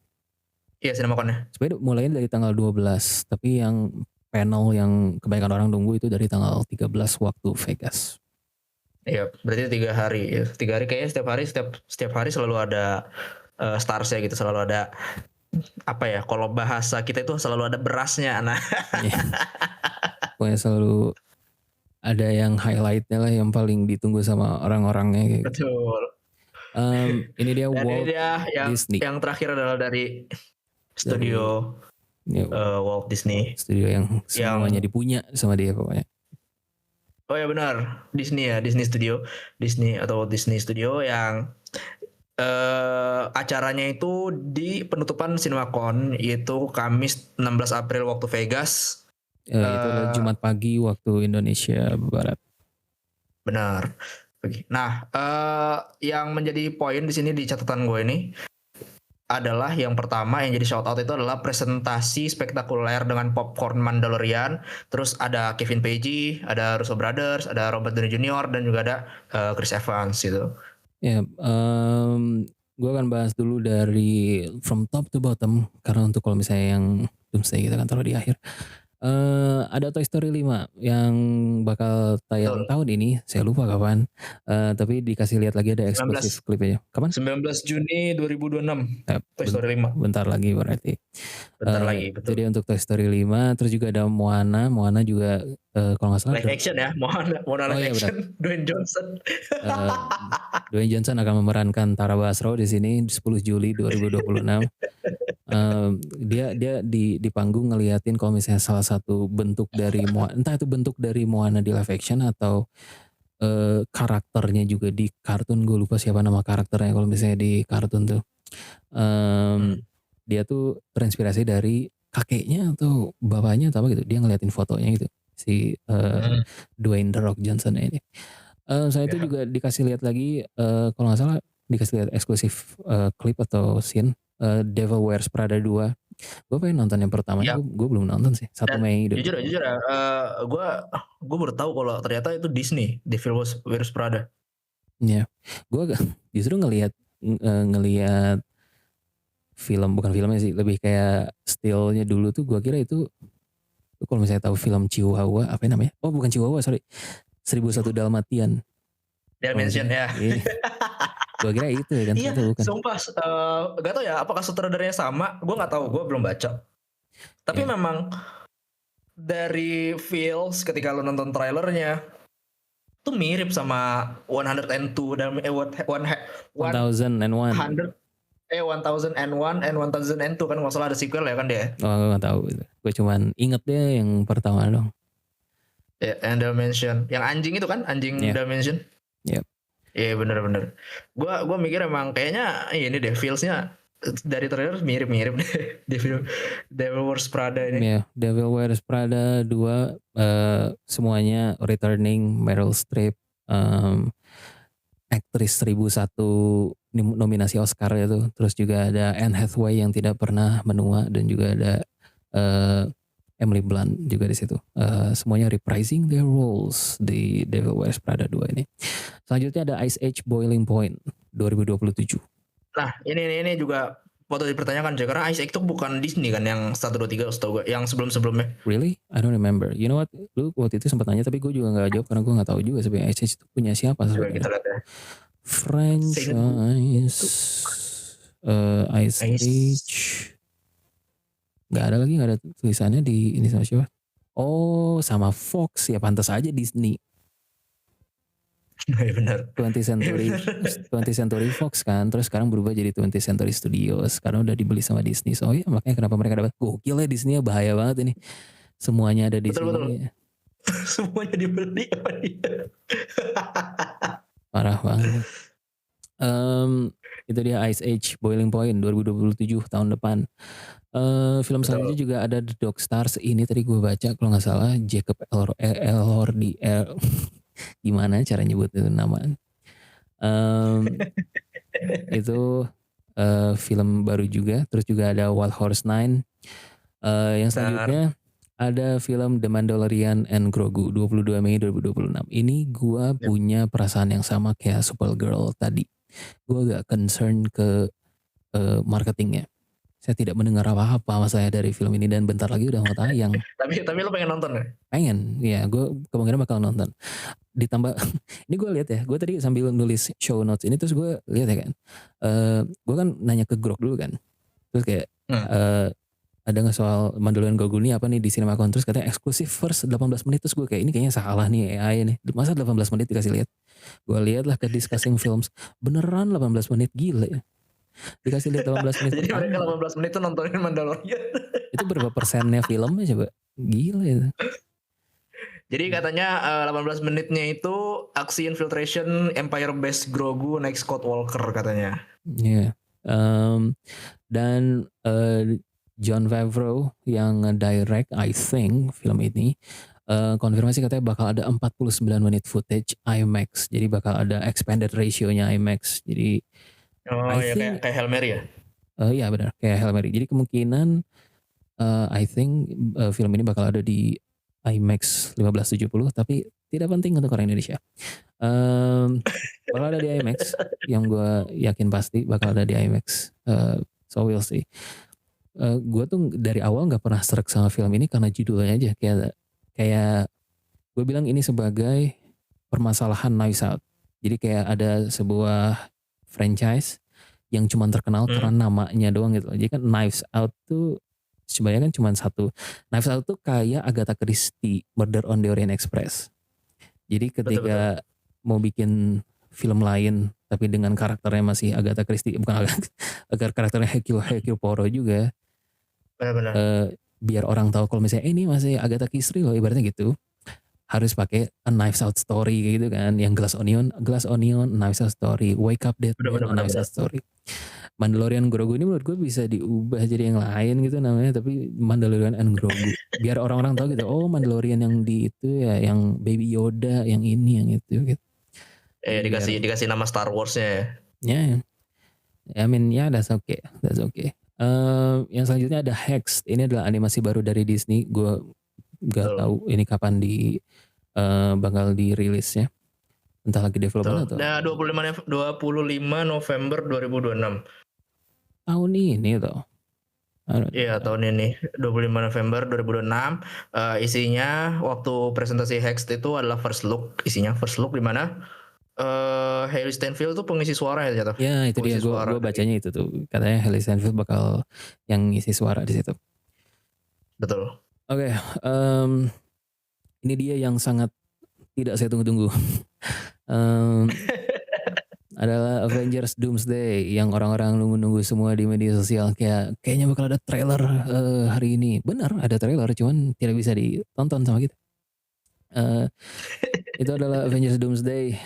[SPEAKER 3] Iya, CinemaCon-nya.
[SPEAKER 1] Sebenarnya mulainya dari tanggal 12, tapi yang panel yang kebanyakan orang nunggu itu dari tanggal 13 waktu Vegas.
[SPEAKER 3] Iya, berarti 3 hari. 3 hari kayaknya setiap hari selalu ada starsnya gitu, selalu ada apa ya, kalau bahasa kita itu selalu ada berasnya. Nah.
[SPEAKER 1] Pokoknya selalu ada yang highlightnya lah yang paling ditunggu sama orang-orangnya.
[SPEAKER 3] Betul.
[SPEAKER 1] Ini dia
[SPEAKER 3] Dan ini
[SPEAKER 1] Walt
[SPEAKER 3] dia
[SPEAKER 1] Disney.
[SPEAKER 3] yang terakhir adalah dari studio
[SPEAKER 1] Ya,
[SPEAKER 3] Walt Disney.
[SPEAKER 1] studio yang semuanya dipunya sama dia pokoknya.
[SPEAKER 3] Oh ya benar, Disney ya, Disney Studio, Disney atau Walt Disney Studio yang acaranya itu di penutupan CinemaCon yaitu Kamis 16 April waktu Vegas.
[SPEAKER 1] Itu adalah Jumat pagi waktu Indonesia Barat.
[SPEAKER 3] Benar. Nah, yang menjadi poin di sini di catatan gue ini adalah yang pertama yang jadi shout out itu adalah presentasi spektakuler dengan popcorn Mandalorian, terus ada Kevin Feige, ada Russo Brothers, ada Robert Downey Jr. dan juga ada Chris Evans gitu.
[SPEAKER 1] Ya, gue akan bahas dulu dari from top to bottom karena untuk kalau misalnya yang Doomsday kita kan taruh di akhir. Ada Toy Story 5 yang bakal tayang tahun ini, saya lupa kapan. Tapi dikasih lihat lagi ada eksklusif klipnya. Kapan?
[SPEAKER 3] 19 Juni 2026. Toy Story 5.
[SPEAKER 1] Bentar lagi berarti.
[SPEAKER 3] Bentar lagi, betul.
[SPEAKER 1] Jadi untuk Toy Story 5, terus juga ada Moana juga kalau nggak salah.
[SPEAKER 3] Live action ya, Moana live action. Dwayne Johnson.
[SPEAKER 1] Dwayne Johnson akan memerankan Tara Basro di sini 10 Juli 2026. Dia di panggung ngeliatin kalau misalnya salah satu bentuk dari Moana, entah itu bentuk dari Moana di live action atau karakternya juga di kartun. Gue lupa siapa nama karakternya kalau misalnya di kartun tuh. Dia tuh terinspirasi dari kakeknya atau bapaknya atau apa gitu. Dia ngeliatin fotonya gitu si Dwayne The Rock Johnson ini. Saya itu juga dikasih lihat lagi kalau nggak salah dikasih lihat eksklusif klip atau scene Devil Wears Prada 2. Gue pengen nonton yang pertamanya, gue belum nonton sih. 1 Mei.
[SPEAKER 3] Jujur ya, gue baru tahu kalau ternyata itu Disney, Devil Wears Prada.
[SPEAKER 1] Ya, gue justru ngelihat film, bukan filmnya sih, lebih kayak stylenya dulu tuh. Gue kira itu kalau misalnya tahu film Chihuahua, apa namanya? Oh bukan Chihuahua, sorry, 1001 Dalmatian.
[SPEAKER 3] Dalmatian ya.
[SPEAKER 1] Gue kira itu ya kan.
[SPEAKER 3] Iya,
[SPEAKER 1] bukan.
[SPEAKER 3] sumpah gak tau ya apakah sutradaranya sama, gue gak tahu, gue belum baca. Tapi memang dari feels ketika lo nonton trailernya tuh mirip sama 102 dan 1001 and 1002 kan nggak salah ada sequel ya kan dia.
[SPEAKER 1] Oh gue gak tahu, gue cuman inget deh yang pertama dong.
[SPEAKER 3] Ya, and Dimension, yang anjing itu kan, anjing Dimension.
[SPEAKER 1] Yep.
[SPEAKER 3] Iya bener. Gue mikir emang kayaknya ini deh feelsnya dari trailer mirip-mirip deh di film Devil Wears Prada ini.
[SPEAKER 1] Iya, Devil Wears Prada 2 semuanya returning Meryl Streep, aktris 1001 nominasi Oscar itu. Terus juga ada Anne Hathaway yang tidak pernah menua dan juga ada Emily Blunt juga di situ. Semuanya reprising their roles di Devil Wears Prada 2 ini. Selanjutnya ada Ice Age Boiling Point 2027.
[SPEAKER 3] Nah ini juga patut dipertanyakan aja karena Ice Age itu bukan Disney kan yang 1, 2, 3 setahu gue, yang sebelumnya.
[SPEAKER 1] Really? I don't remember. You know what? Lu waktu itu sempat nanya tapi gue juga gak jawab karena gue gak tahu juga sebenarnya Ice Age itu punya siapa sebenarnya.
[SPEAKER 3] Kita lihat ya.
[SPEAKER 1] Franchise Ice Age. Gak ada lagi, gak ada tulisannya di ini sama siapa. Oh sama Fox ya, pantas aja Disney.
[SPEAKER 3] Iya benar.
[SPEAKER 1] 20th Century Fox kan, terus sekarang berubah jadi 20th Century Studios karena udah dibeli sama Disney. So ya makanya kenapa mereka dapat gokil ya, Disney bahaya banget ini. Semuanya ada di sini.
[SPEAKER 3] Betul. Semuanya dibeli apa dia?
[SPEAKER 1] Parah banget. Itu dia Ice Age Boiling Point 2027 tahun depan. Film selanjutnya juga ada The Dog Stars. Ini tadi gue baca kalau nggak salah Jacob Elordi. Gimana cara nyebut itu nama? Itu film baru juga. Terus juga ada Wild Horse 9. Yang selanjutnya ada film The Mandalorian and Grogu 22 Mei 2026. Ini gue punya perasaan yang sama kayak Supergirl tadi. Gue agak concern ke marketingnya. Saya tidak mendengar apa-apa masalah dari film ini dan bentar lagi udah mau tayang.
[SPEAKER 3] tapi lu pengen nonton ya?
[SPEAKER 1] Pengen, ya gue kemungkinan bakal nonton. Ditambah, ini gue lihat ya, gue tadi sambil nulis show notes ini terus gue lihat ya kan, gue kan nanya ke Grok dulu kan, terus kayak ada nggak soal Mandalorian Grogu ini apa nih di CinemaCon, terus katanya eksklusif first 18 menit, terus gue kayak ini kayaknya salah nih AI nih, masa 18 menit dikasih lihat. Gue lihat lah ke Discussing Films, beneran 18 menit, gila ya. Dikasih lihat 18 menit
[SPEAKER 3] Jadi mereka
[SPEAKER 1] pertama.
[SPEAKER 3] 18 menit tuh nontonin Mandalorian.
[SPEAKER 1] Itu berapa persennya filmnya coba? Gila itu.
[SPEAKER 3] Jadi katanya 18 menitnya itu aksi infiltration Empire Base Grogu naik Scott Walker katanya.
[SPEAKER 1] Iya. Dan Jon Favreau yang nge-direct I think film ini, konfirmasi katanya bakal ada 49 menit footage IMAX. Jadi bakal ada expanded ratio-nya IMAX. Jadi
[SPEAKER 3] Oh
[SPEAKER 1] I
[SPEAKER 3] ya
[SPEAKER 1] think
[SPEAKER 3] kayak Hail Mary ya.
[SPEAKER 1] iya benar, kayak Hail Mary. Jadi kemungkinan I think film ini bakal ada di IMAX 1570, tapi tidak penting untuk orang Indonesia. Bakal ada di IMAX, yang gue yakin pasti bakal ada di IMAX. So we'll see. Gue tuh dari awal nggak pernah serak sama film ini karena judulnya aja, kayak gue bilang ini sebagai permasalahan Knives Out. Jadi kayak ada sebuah franchise yang cuma terkenal karena namanya doang gitu. Jadi kan Knives Out tuh sebenarnya kan cuma satu. Knives Out tuh kayak Agatha Christie, Murder on the Orient Express. Jadi ketika mau bikin film lain tapi dengan karakternya masih Agatha Christie, bukan agar karakternya Hercule Poirot juga,
[SPEAKER 3] Benar-benar.
[SPEAKER 1] biar orang tahu kalau misalnya ini masih Agatha Christie loh, ibaratnya gitu, harus pakai A Knives Out Story kayak gitu kan, yang Glass Onion, Knives Out Story, Wake Up Dead Man, A Knives Out Story. Mandalorian Grogu ini menurut gue bisa diubah jadi yang lain gitu namanya, tapi Mandalorian and Grogu, biar orang-orang tahu gitu, oh Mandalorian yang di itu ya, yang Baby Yoda, yang ini, yang itu gitu.
[SPEAKER 3] Dikasih nama Star Wars-nya ya.
[SPEAKER 1] Ya, I mean ya that's okay. Yang selanjutnya ada Hex. Ini adalah animasi baru dari Disney. Gue nggak tahu ini kapan bakal dirilisnya. Entah lagi development atau.
[SPEAKER 3] Nah, 25 November 2026.
[SPEAKER 1] Tahun ini tuh.
[SPEAKER 3] Iya, tahun ini 25 November 2026. Isinya waktu presentasi Hex itu adalah first look. Isinya first look di mana Hailey Steinfeld tuh pengisi suara ya jatuh.
[SPEAKER 1] Ya itu dia, gue bacanya itu tuh, katanya Hailey Steinfeld bakal yang ngisi suara di situ.
[SPEAKER 3] Betul.
[SPEAKER 1] Oke, ini dia yang sangat tidak saya tunggu-tunggu. Adalah Avengers Doomsday yang orang-orang nunggu-nunggu semua di media sosial, kayaknya bakal ada trailer hari ini. Benar, ada trailer, cuman tidak bisa ditonton sama kita. Itu adalah Avengers Doomsday.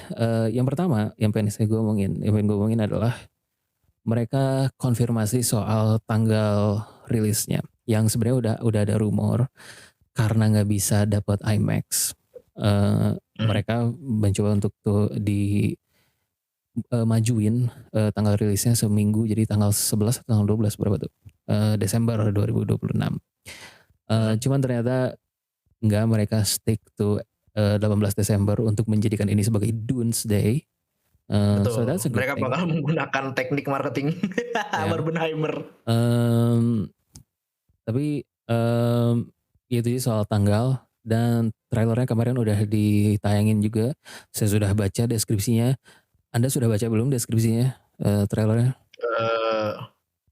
[SPEAKER 1] Yang pertama yang pengen gue omongin adalah mereka konfirmasi soal tanggal rilisnya, yang sebenarnya udah ada rumor karena nggak bisa dapat IMAX. Mereka mencoba untuk majuin tanggal rilisnya seminggu, jadi tanggal 11 atau tanggal 12 berapa tuh? Desember 2026. Cuman ternyata enggak, mereka stick to 18 Desember untuk menjadikan ini sebagai Doomsday.
[SPEAKER 3] Betul.
[SPEAKER 1] So
[SPEAKER 3] mereka bakal menggunakan teknik marketing Barbenheimer.
[SPEAKER 1] Tapi itu soal tanggal, dan trailernya kemarin udah ditayangin juga. Saya sudah baca deskripsinya. Anda sudah baca belum deskripsinya trailernya?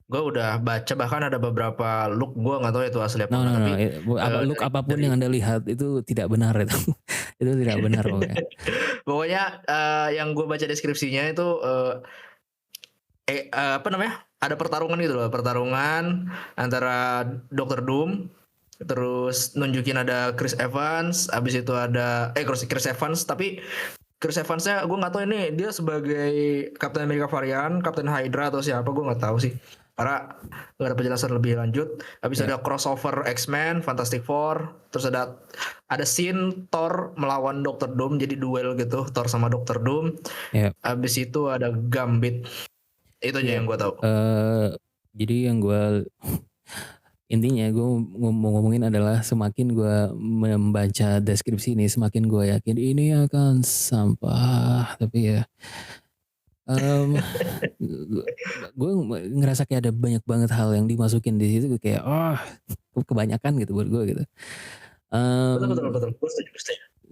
[SPEAKER 3] Gue udah baca, bahkan ada beberapa look, gue nggak tahu itu asli apa.
[SPEAKER 1] Tapi look apapun yang Anda lihat itu tidak benar itu. Itu tidak benar pokoknya.
[SPEAKER 3] Pokoknya yang gue baca deskripsinya itu apa namanya? Ada pertarungan gitu loh, pertarungan antara Dr. Doom, terus nunjukin ada Chris Evans, abis itu ada Chris Evans, tapi Chris Evans-nya gue nggak tahu ini dia sebagai Captain America varian, Captain Hydra atau siapa, gue nggak tahu sih. Karena nggak ada penjelasan lebih lanjut. Habis ada crossover X-Men, Fantastic Four, terus ada scene Thor melawan Dr. Doom, jadi duel gitu, Thor sama Dr. Doom. Habis itu ada Gambit. Itu aja yang gue tahu.
[SPEAKER 1] Jadi yang gue intinya gue mau ngomongin adalah, semakin gue membaca deskripsi ini, semakin gue yakin ini akan sampah. Tapi ya gue ngerasa kayak ada banyak banget hal yang dimasukin di situ, kayak kebanyakan gitu buat gue gitu.
[SPEAKER 3] Betul. Gue setuju.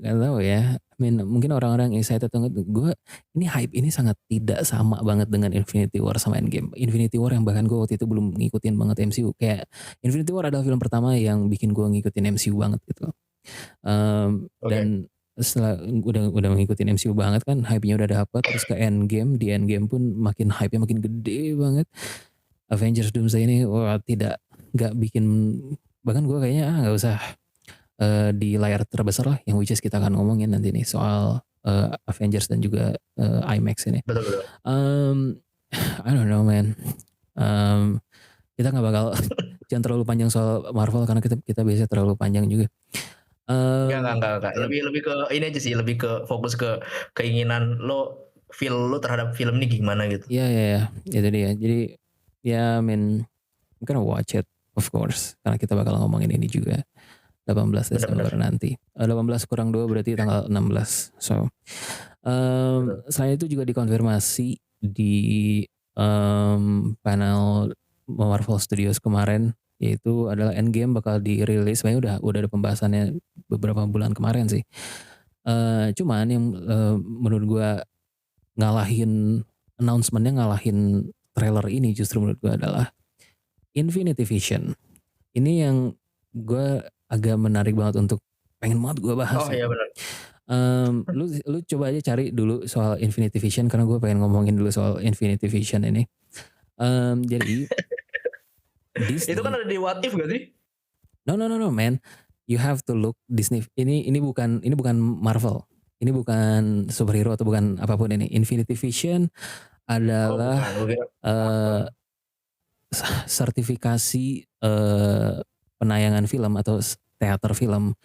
[SPEAKER 1] Gak tahu ya. Mungkin orang-orang excited banget. Gue ini hype ini sangat tidak sama banget dengan Infinity War sama Endgame. Infinity War yang bahkan gue waktu itu belum ngikutin banget MCU. Kayak Infinity War adalah film pertama yang bikin gue ngikutin MCU banget gitu. Dan setelah udah ngikutin MCU banget kan, hype-nya udah dapat, terus ke Endgame, di Endgame pun makin hype-nya makin gede banget. Avengers Doomsday ini nggak bikin, bahkan gue kayaknya nggak usah di layar terbesar lah, yang which is kita akan ngomongin nanti nih soal Avengers dan juga IMAX ini.
[SPEAKER 3] Betul.
[SPEAKER 1] I don't know man. Kita nggak bakal jangan terlalu panjang soal Marvel karena kita biasa terlalu panjang juga.
[SPEAKER 3] Enggak. Lebih ke ini aja sih, lebih ke fokus ke keinginan lo, feel lo terhadap film ini gimana gitu.
[SPEAKER 1] Iya, itu dia. Jadi ya I'm gonna watch it of course karena kita bakal ngomongin ini juga 18 Desember nanti. 18 kurang 2 berarti tanggal 16. So selain itu juga dikonfirmasi di panel Marvel Studios kemarin, yaitu adalah Endgame bakal dirilis. Sebenarnya udah ada pembahasannya beberapa bulan kemarin sih. Cuman yang menurut gue ngalahin trailer ini justru menurut gue adalah Infinity Vision. Ini yang gue agak menarik banget untuk pengen banget gue bahas.
[SPEAKER 3] Oh iya benar.
[SPEAKER 1] Lu coba aja cari dulu soal Infinity Vision karena gue pengen ngomongin dulu soal Infinity Vision ini. Jadi Disney,
[SPEAKER 3] itu kan ada di What If gak sih?
[SPEAKER 1] No man, you have to look Disney. Ini bukan Marvel. Ini bukan superhero atau bukan apapun ini. Infinity Vision adalah sertifikasi penayangan film atau teater film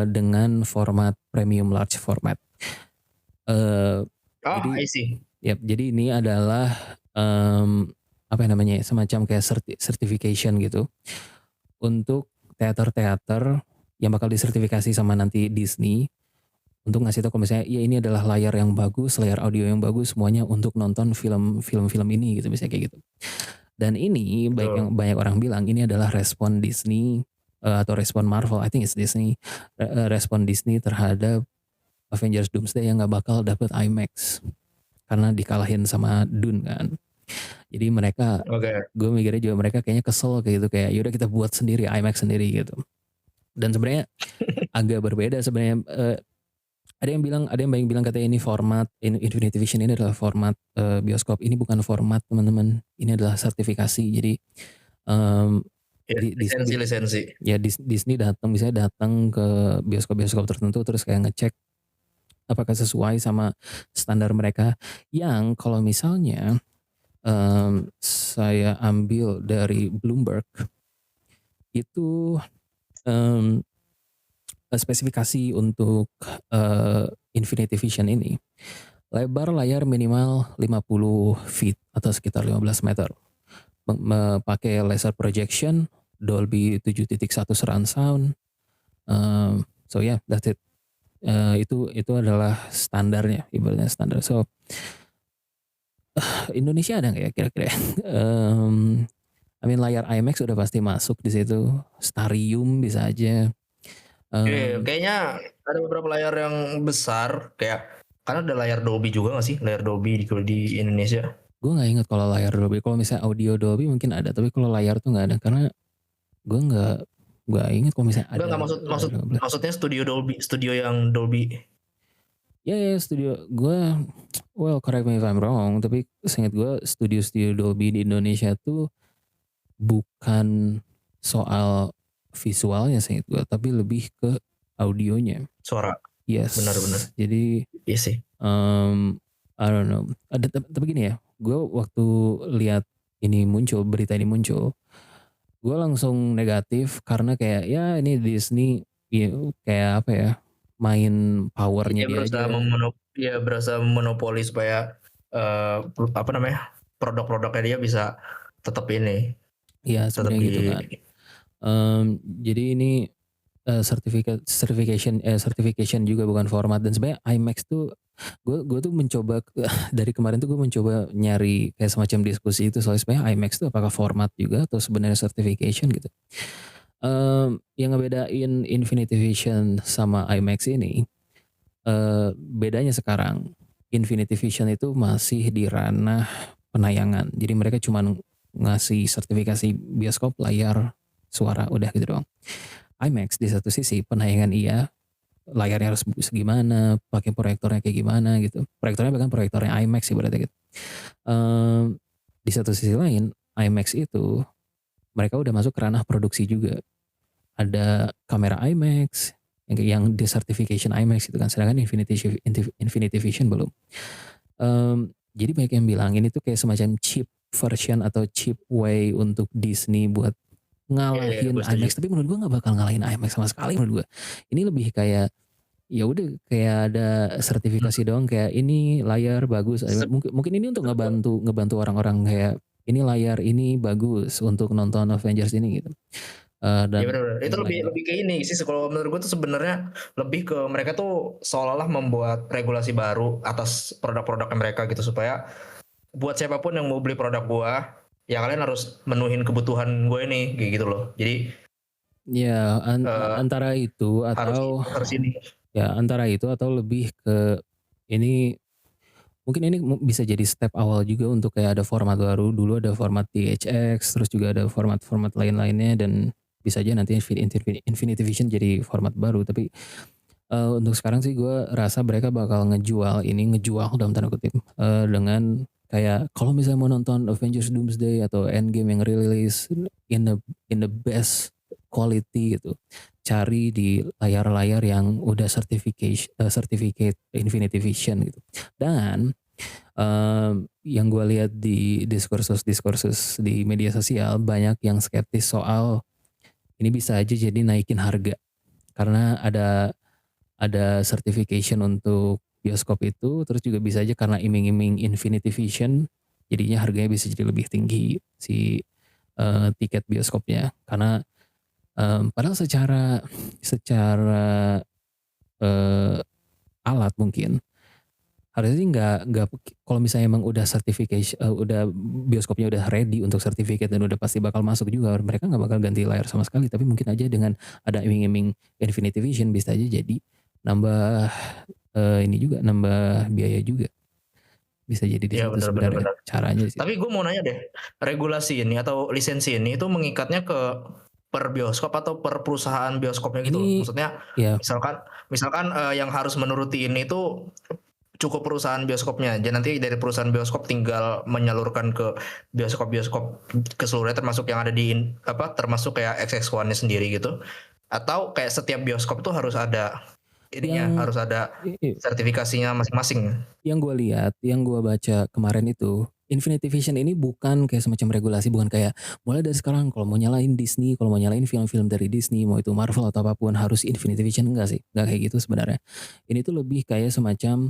[SPEAKER 1] dengan format premium large format. Jadi ini adalah semacam kayak certification gitu untuk teater-teater yang bakal disertifikasi sama nanti Disney untuk ngasih tahu kalau misalnya ya ini adalah layar yang bagus, layar audio yang bagus, semuanya untuk nonton film-film ini gitu, misalnya kayak gitu. Dan ini banyak orang bilang ini adalah respon Disney atau respon Marvel, I think it's Disney, respon Disney terhadap Avengers Doomsday yang nggak bakal dapet IMAX karena dikalahin sama Dune kan. Jadi mereka, gue mikirnya juga mereka kayaknya kesel kayak gitu, kayak yaudah kita buat sendiri IMAX sendiri gitu. Dan sebenarnya agak berbeda sebenarnya. Ada yang bilang katanya ini format Infinity Vision ini adalah format bioskop. Ini bukan format teman-teman. Ini adalah sertifikasi. Jadi
[SPEAKER 3] lisensi.
[SPEAKER 1] Ya Disney datang ke bioskop tertentu terus kayak ngecek apakah sesuai sama standar mereka. Yang kalau misalnya saya ambil dari Bloomberg itu spesifikasi untuk Infinity Vision ini, lebar layar minimal 50 feet atau sekitar 15 meter, pakai laser projection, Dolby 7.1 surround sound. So yeah, that's it. Itu adalah standarnya, ibaratnya standar. So Indonesia ada nggak ya kira-kira? Layar IMAX udah pasti masuk di situ, Starium bisa aja.
[SPEAKER 3] Kayaknya ada beberapa layar yang besar, kayak karena ada layar Dolby juga nggak sih, layar Dolby di Indonesia?
[SPEAKER 1] Gue nggak ingat kalau layar Dolby. Kalau misalnya audio Dolby mungkin ada, tapi kalau layar tuh nggak ada karena gue nggak ingat kalau misalnya ada.
[SPEAKER 3] Maksudnya studio yang Dolby.
[SPEAKER 1] Ya studio gue, well correct me if I'm wrong, tapi seingat gue studio Dolby di Indonesia tuh bukan soal visualnya seingat gue, tapi lebih ke audionya,
[SPEAKER 3] suara.
[SPEAKER 1] Yes,
[SPEAKER 3] benar.
[SPEAKER 1] Jadi
[SPEAKER 3] iya sih.
[SPEAKER 1] I don't know. Tapi gini ya, gue waktu lihat berita ini muncul, gue langsung negatif karena kayak ya ini Disney ya, kayak apa ya, main powernya dia aja.
[SPEAKER 3] Berasa monopoli supaya produk-produknya dia bisa tetap ini.
[SPEAKER 1] Iya sebenarnya gitu kan. Jadi ini certification juga bukan format. Dan sebenarnya IMAX tuh gue tuh mencoba dari kemarin tuh gue mencoba nyari kayak semacam diskusi itu soal sebenarnya IMAX tuh apakah format juga atau sebenarnya certification gitu. Yang ngebedain Infinity Vision sama IMAX ini, bedanya sekarang Infinity Vision itu masih di ranah penayangan. Jadi mereka cuma ngasih sertifikasi bioskop, layar, suara, udah gitu doang. IMAX di satu sisi penayangan iya, layarnya harus segimana, pakai proyektornya kayak gimana gitu. Proyektornya bahkan proyektornya IMAX sih berarti gitu. Di satu sisi lain, IMAX itu mereka udah masuk ke ranah produksi juga. Ada kamera IMAX yang desertification IMAX itu kan, sedangkan Infinity Vision belum. Jadi banyak yang bilang ini tuh kayak semacam cheap version atau cheap way untuk Disney buat ngalahin
[SPEAKER 3] gue setuju.
[SPEAKER 1] IMAX, tapi menurut gue nggak bakal ngalahin IMAX sama sekali menurut gue. Ini lebih kayak ya udah kayak ada sertifikasi doang, kayak ini layar bagus. Mungkin ini untuk ngebantu orang-orang kayak ini layar ini bagus untuk nonton Avengers ini gitu. Dan
[SPEAKER 3] Ya benar. Itu lebih ke ini sih, kalau menurut gue tuh sebenarnya lebih ke mereka tuh seolah-olah membuat regulasi baru atas produk-produknya mereka gitu, supaya buat siapapun yang mau beli produk gua, ya kalian harus menuhin kebutuhan gue ini kayak gitu loh. Jadi
[SPEAKER 1] ya antara itu
[SPEAKER 3] harus
[SPEAKER 1] atau
[SPEAKER 3] sini.
[SPEAKER 1] ya antara itu atau lebih ke ini mungkin ini bisa jadi step awal juga untuk kayak ada format baru. Dulu ada format THX, terus juga ada format-format lain-lainnya, dan bisa aja nanti Infinity Vision jadi format baru. Tapi untuk sekarang sih gue rasa mereka bakal ngejual dalam tanda kutip, dengan kayak kalau misalnya mau nonton Avengers Doomsday atau Endgame yang rilis in the best quality gitu, cari di layar-layar yang udah certificate Infinity Vision gitu. Dan yang gue lihat di diskursus di media sosial, banyak yang skeptis soal ini bisa aja jadi naikin harga karena ada certification untuk bioskop itu, terus juga bisa aja karena iming-iming Infinity Vision jadinya harganya bisa jadi lebih tinggi si tiket bioskopnya, karena padahal secara alat mungkin harusnya sih nggak kalau misalnya emang udah certification, udah bioskopnya udah ready untuk sertifikat dan udah pasti bakal masuk juga, mereka nggak bakal ganti layar sama sekali. Tapi mungkin aja dengan ada iming-iming Infinity Vision bisa aja jadi nambah ini juga, nambah biaya juga, bisa jadi di situ sebenarnya caranya sih.
[SPEAKER 3] Tapi gue mau nanya deh, regulasi ini atau lisensi ini itu mengikatnya ke per bioskop atau per perusahaan bioskopnya gitu? Maksudnya
[SPEAKER 1] ya,
[SPEAKER 3] misalkan yang harus menuruti ini itu cukup perusahaan bioskopnya aja, nanti dari perusahaan bioskop tinggal menyalurkan ke bioskop-bioskop keseluruhannya, termasuk yang ada di termasuk kayak XX1-nya sendiri gitu, atau kayak setiap bioskop tuh harus ada ininya, harus ada sertifikasinya masing-masing.
[SPEAKER 1] Yang gue lihat, yang gue baca kemarin itu, Infinity Vision ini bukan kayak semacam regulasi, bukan kayak mulai dari sekarang kalau mau nyalain Disney, kalau mau nyalain film-film dari Disney, mau itu Marvel atau apapun harus Infinity Vision. Enggak sih, enggak kayak gitu sebenarnya. Ini tuh lebih kayak semacam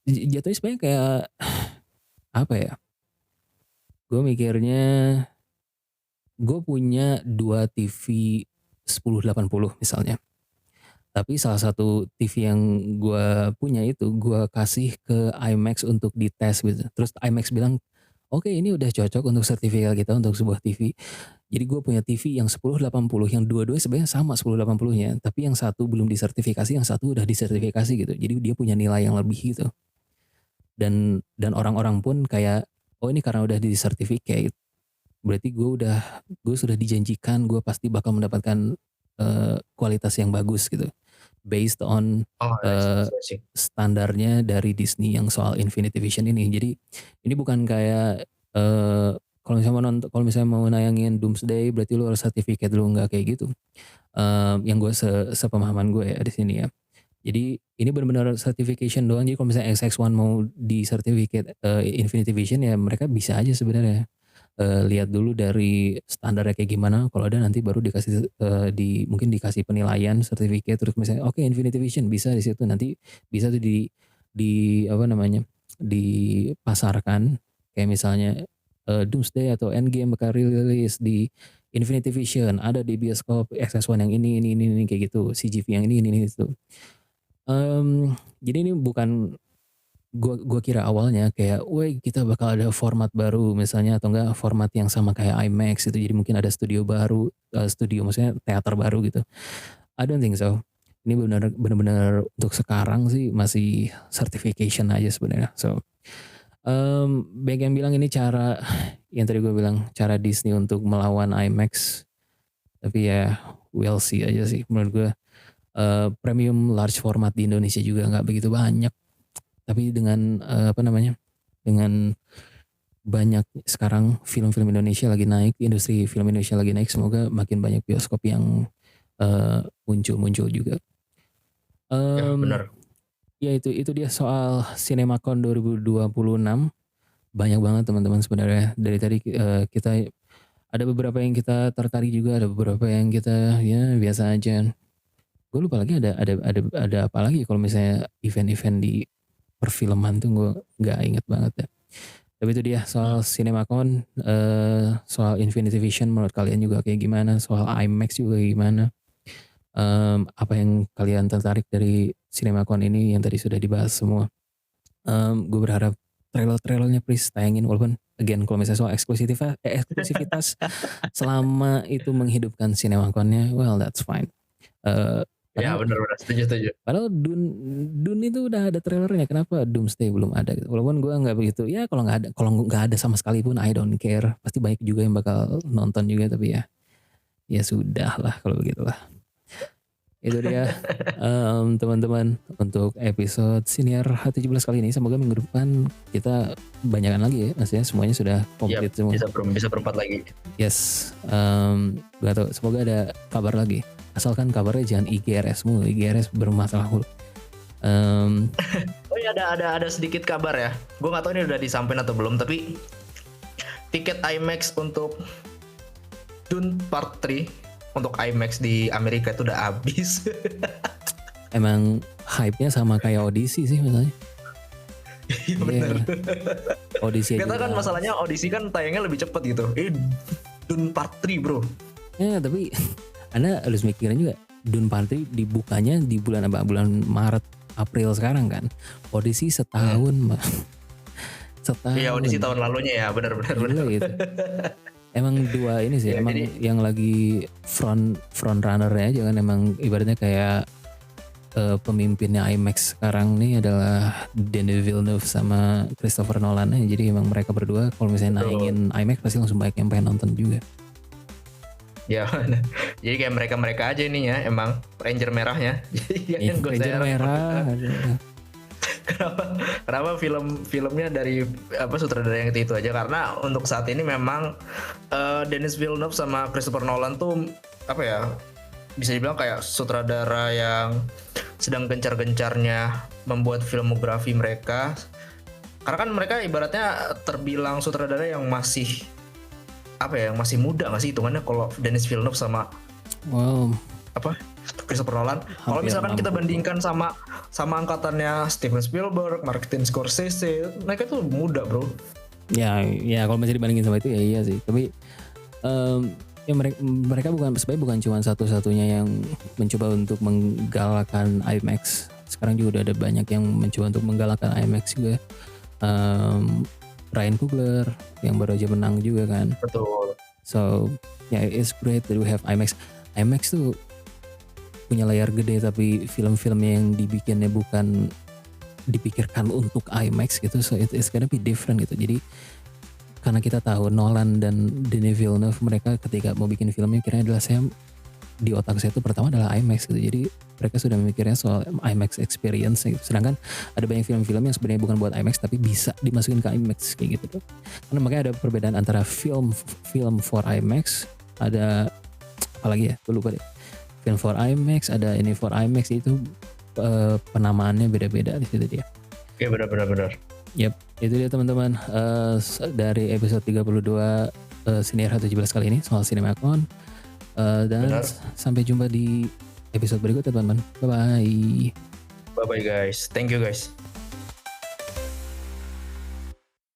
[SPEAKER 1] jatuhnya sebenarnya kayak apa ya? Gue mikirnya gue punya 2 TV 1080 misalnya. Tapi salah satu TV yang gue punya itu gue kasih ke IMAX untuk dites gitu. Terus IMAX bilang, oke, ini udah cocok untuk sertifikat kita untuk sebuah TV. Jadi gue punya TV yang 1080, yang dua-duanya sebenarnya sama 1080-nya, tapi yang satu belum disertifikasi, yang satu udah disertifikasi gitu. Jadi dia punya nilai yang lebih gitu. Dan orang-orang pun kayak, oh ini karena udah disertifikat, berarti gue sudah dijanjikan gue pasti bakal mendapatkan kualitas yang bagus gitu, based on standarnya dari Disney yang soal Infinity Vision ini. Jadi ini bukan kayak kalau misalnya mau nayangin Doomsday berarti lu harus sertifikat dulu, nggak kayak gitu. Yang gue sepemahaman gue ya di sini ya. Jadi ini benar-benar certification doang. Jadi kalau misalnya XX1 mau di certificate Infinity Vision, ya mereka bisa aja sebenarnya lihat dulu dari standarnya kayak gimana. Kalau ada nanti baru dikasih mungkin dikasih penilaian sertifikat, terus misalnya oke, Infinity Vision bisa di situ, nanti bisa tuh di apa namanya, dipasarkan kayak misalnya Doomsday atau Endgame bakal rilis di Infinity Vision, ada di bioskop XX1 yang ini kayak gitu, CGV yang ini itu. Jadi ini bukan gua kira awalnya kayak, woi kita bakal ada format baru misalnya, atau enggak format yang sama kayak IMAX itu, jadi mungkin ada studio baru, maksudnya teater baru gitu. I don't think so. ini benar-benar untuk sekarang sih masih certification aja sebenarnya. So banyak yang bilang ini cara yang tadi gue bilang cara Disney untuk melawan IMAX, tapi ya we'll see aja sih menurut gue. Premium large format di Indonesia juga nggak begitu banyak, tapi dengan dengan banyak sekarang film-film Indonesia lagi naik, industri film Indonesia lagi naik, semoga makin banyak bioskop yang muncul juga.
[SPEAKER 3] Ya, benar.
[SPEAKER 1] Ya itu dia soal CinemaCon 2026. Banyak banget teman-teman sebenarnya. Dari tadi kita ada beberapa yang kita tertarik juga, ada beberapa yang kita ya biasa aja. Gue lupa lagi ada apa lagi kalau misalnya event-event di perfilman tuh gue nggak inget banget ya. Tapi itu dia soal CinemaCon, soal Infinity Vision menurut kalian juga kayak gimana, soal IMAX juga gimana. Apa yang kalian tertarik dari CinemaCon ini yang tadi sudah dibahas semua. Gue berharap trailer-trailernya please tayangin, walaupun again kalau misalnya soal eksklusivitas selama itu menghidupkan CinemaCon-nya, well that's fine.
[SPEAKER 3] Ya benar setuju.
[SPEAKER 1] Padahal Dune itu udah ada trailernya, kenapa Doomsday belum ada gitu? Walaupun gue nggak begitu, ya kalau nggak ada sama sekali pun I don't care, pasti banyak juga yang bakal nonton juga, tapi ya sudah lah kalau begitulah. Itu dia teman-teman untuk episode Siniar H17 kali ini. Semoga minggu depan kita banyakan lagi ya, maksudnya semuanya sudah komplit semua.
[SPEAKER 3] Bisa berempat lagi.
[SPEAKER 1] Yes, gak tau, semoga ada kabar lagi. Asalkan kabarnya jangan IGRS mulu, IGRS bermasalah mulu.
[SPEAKER 3] Oh iya ada sedikit kabar ya. Gue nggak tahu ini udah disampaikan atau belum, tapi tiket IMAX untuk Dune Part 3 untuk IMAX di Amerika itu udah habis.
[SPEAKER 1] Emang hype-nya sama kayak Odyssey sih misalnya.
[SPEAKER 3] Iya benar.
[SPEAKER 1] Odyssey
[SPEAKER 3] kita kan masalahnya Odyssey kan tayangnya lebih cepet gitu. Dune Part 3 bro.
[SPEAKER 1] Ya tapi Anda harus mikirin juga, Dune Part 3 dibukanya di bulan Maret April sekarang kan. Odyssey setahun mbak. Setahun.
[SPEAKER 3] Iya Odyssey tahun lalunya ya benar.
[SPEAKER 1] Gitu. Emang dua ini sih, ya, emang jadi, yang lagi front runner-nya aja kan, emang ibaratnya kayak pemimpinnya IMAX sekarang nih adalah Denis Villeneuve sama Christopher Nolan. Jadi emang mereka berdua kalau misalnya naingin IMAX pasti langsung banyak yang pengen nonton juga.
[SPEAKER 3] Ya, jadi kayak mereka aja nih ya, emang Ranger merahnya.
[SPEAKER 1] Ranger merah.
[SPEAKER 3] Kenapa filmnya dari sutradara yang itu aja, karena untuk saat ini memang Denis Villeneuve sama Christopher Nolan tuh bisa dibilang kayak sutradara yang sedang gencar-gencarnya membuat filmografi mereka, karena kan mereka ibaratnya terbilang sutradara yang masih masih muda nggak sih hitungannya kalau Denis Villeneuve sama Christopher Nolan. Kalau misalkan kita bandingkan sama angkatannya Steven Spielberg, Martin Scorsese, mereka tuh muda bro.
[SPEAKER 1] Ya kalau masih dibandingin sama itu ya iya sih. Tapi ya mereka bukan cuma satu-satunya yang mencoba untuk menggalakkan IMAX. Sekarang juga udah ada banyak yang mencoba untuk menggalakkan IMAX juga. Ryan Coogler yang baru aja menang juga kan.
[SPEAKER 3] Betul.
[SPEAKER 1] So it's great that we have IMAX. IMAX tuh punya layar gede, tapi film-film yang dibikinnya bukan dipikirkan untuk IMAX gitu, so it's gonna be different gitu. Jadi karena kita tahu Nolan dan Denis Villeneuve, mereka ketika mau bikin filmnya kira adalah di otak saya itu pertama adalah IMAX gitu. Jadi mereka sudah memikirnya soal IMAX experience gitu. Sedangkan ada banyak film-film yang sebenarnya bukan buat IMAX tapi bisa dimasukin ke IMAX kayak gitu tuh. Karena makanya ada perbedaan antara film for IMAX, ada apalagi ya, gue lupa deh. Film for IMAX, ada ini for IMAX, itu penamaannya beda-beda di situ dia.
[SPEAKER 3] Oke, benar.
[SPEAKER 1] Yap, itu dia teman-teman dari episode 32 Siniar H17 kali ini soal CinemaCon. Dan sampai jumpa di episode berikutnya teman-teman. Bye-bye.
[SPEAKER 3] Bye-bye guys. Thank you guys.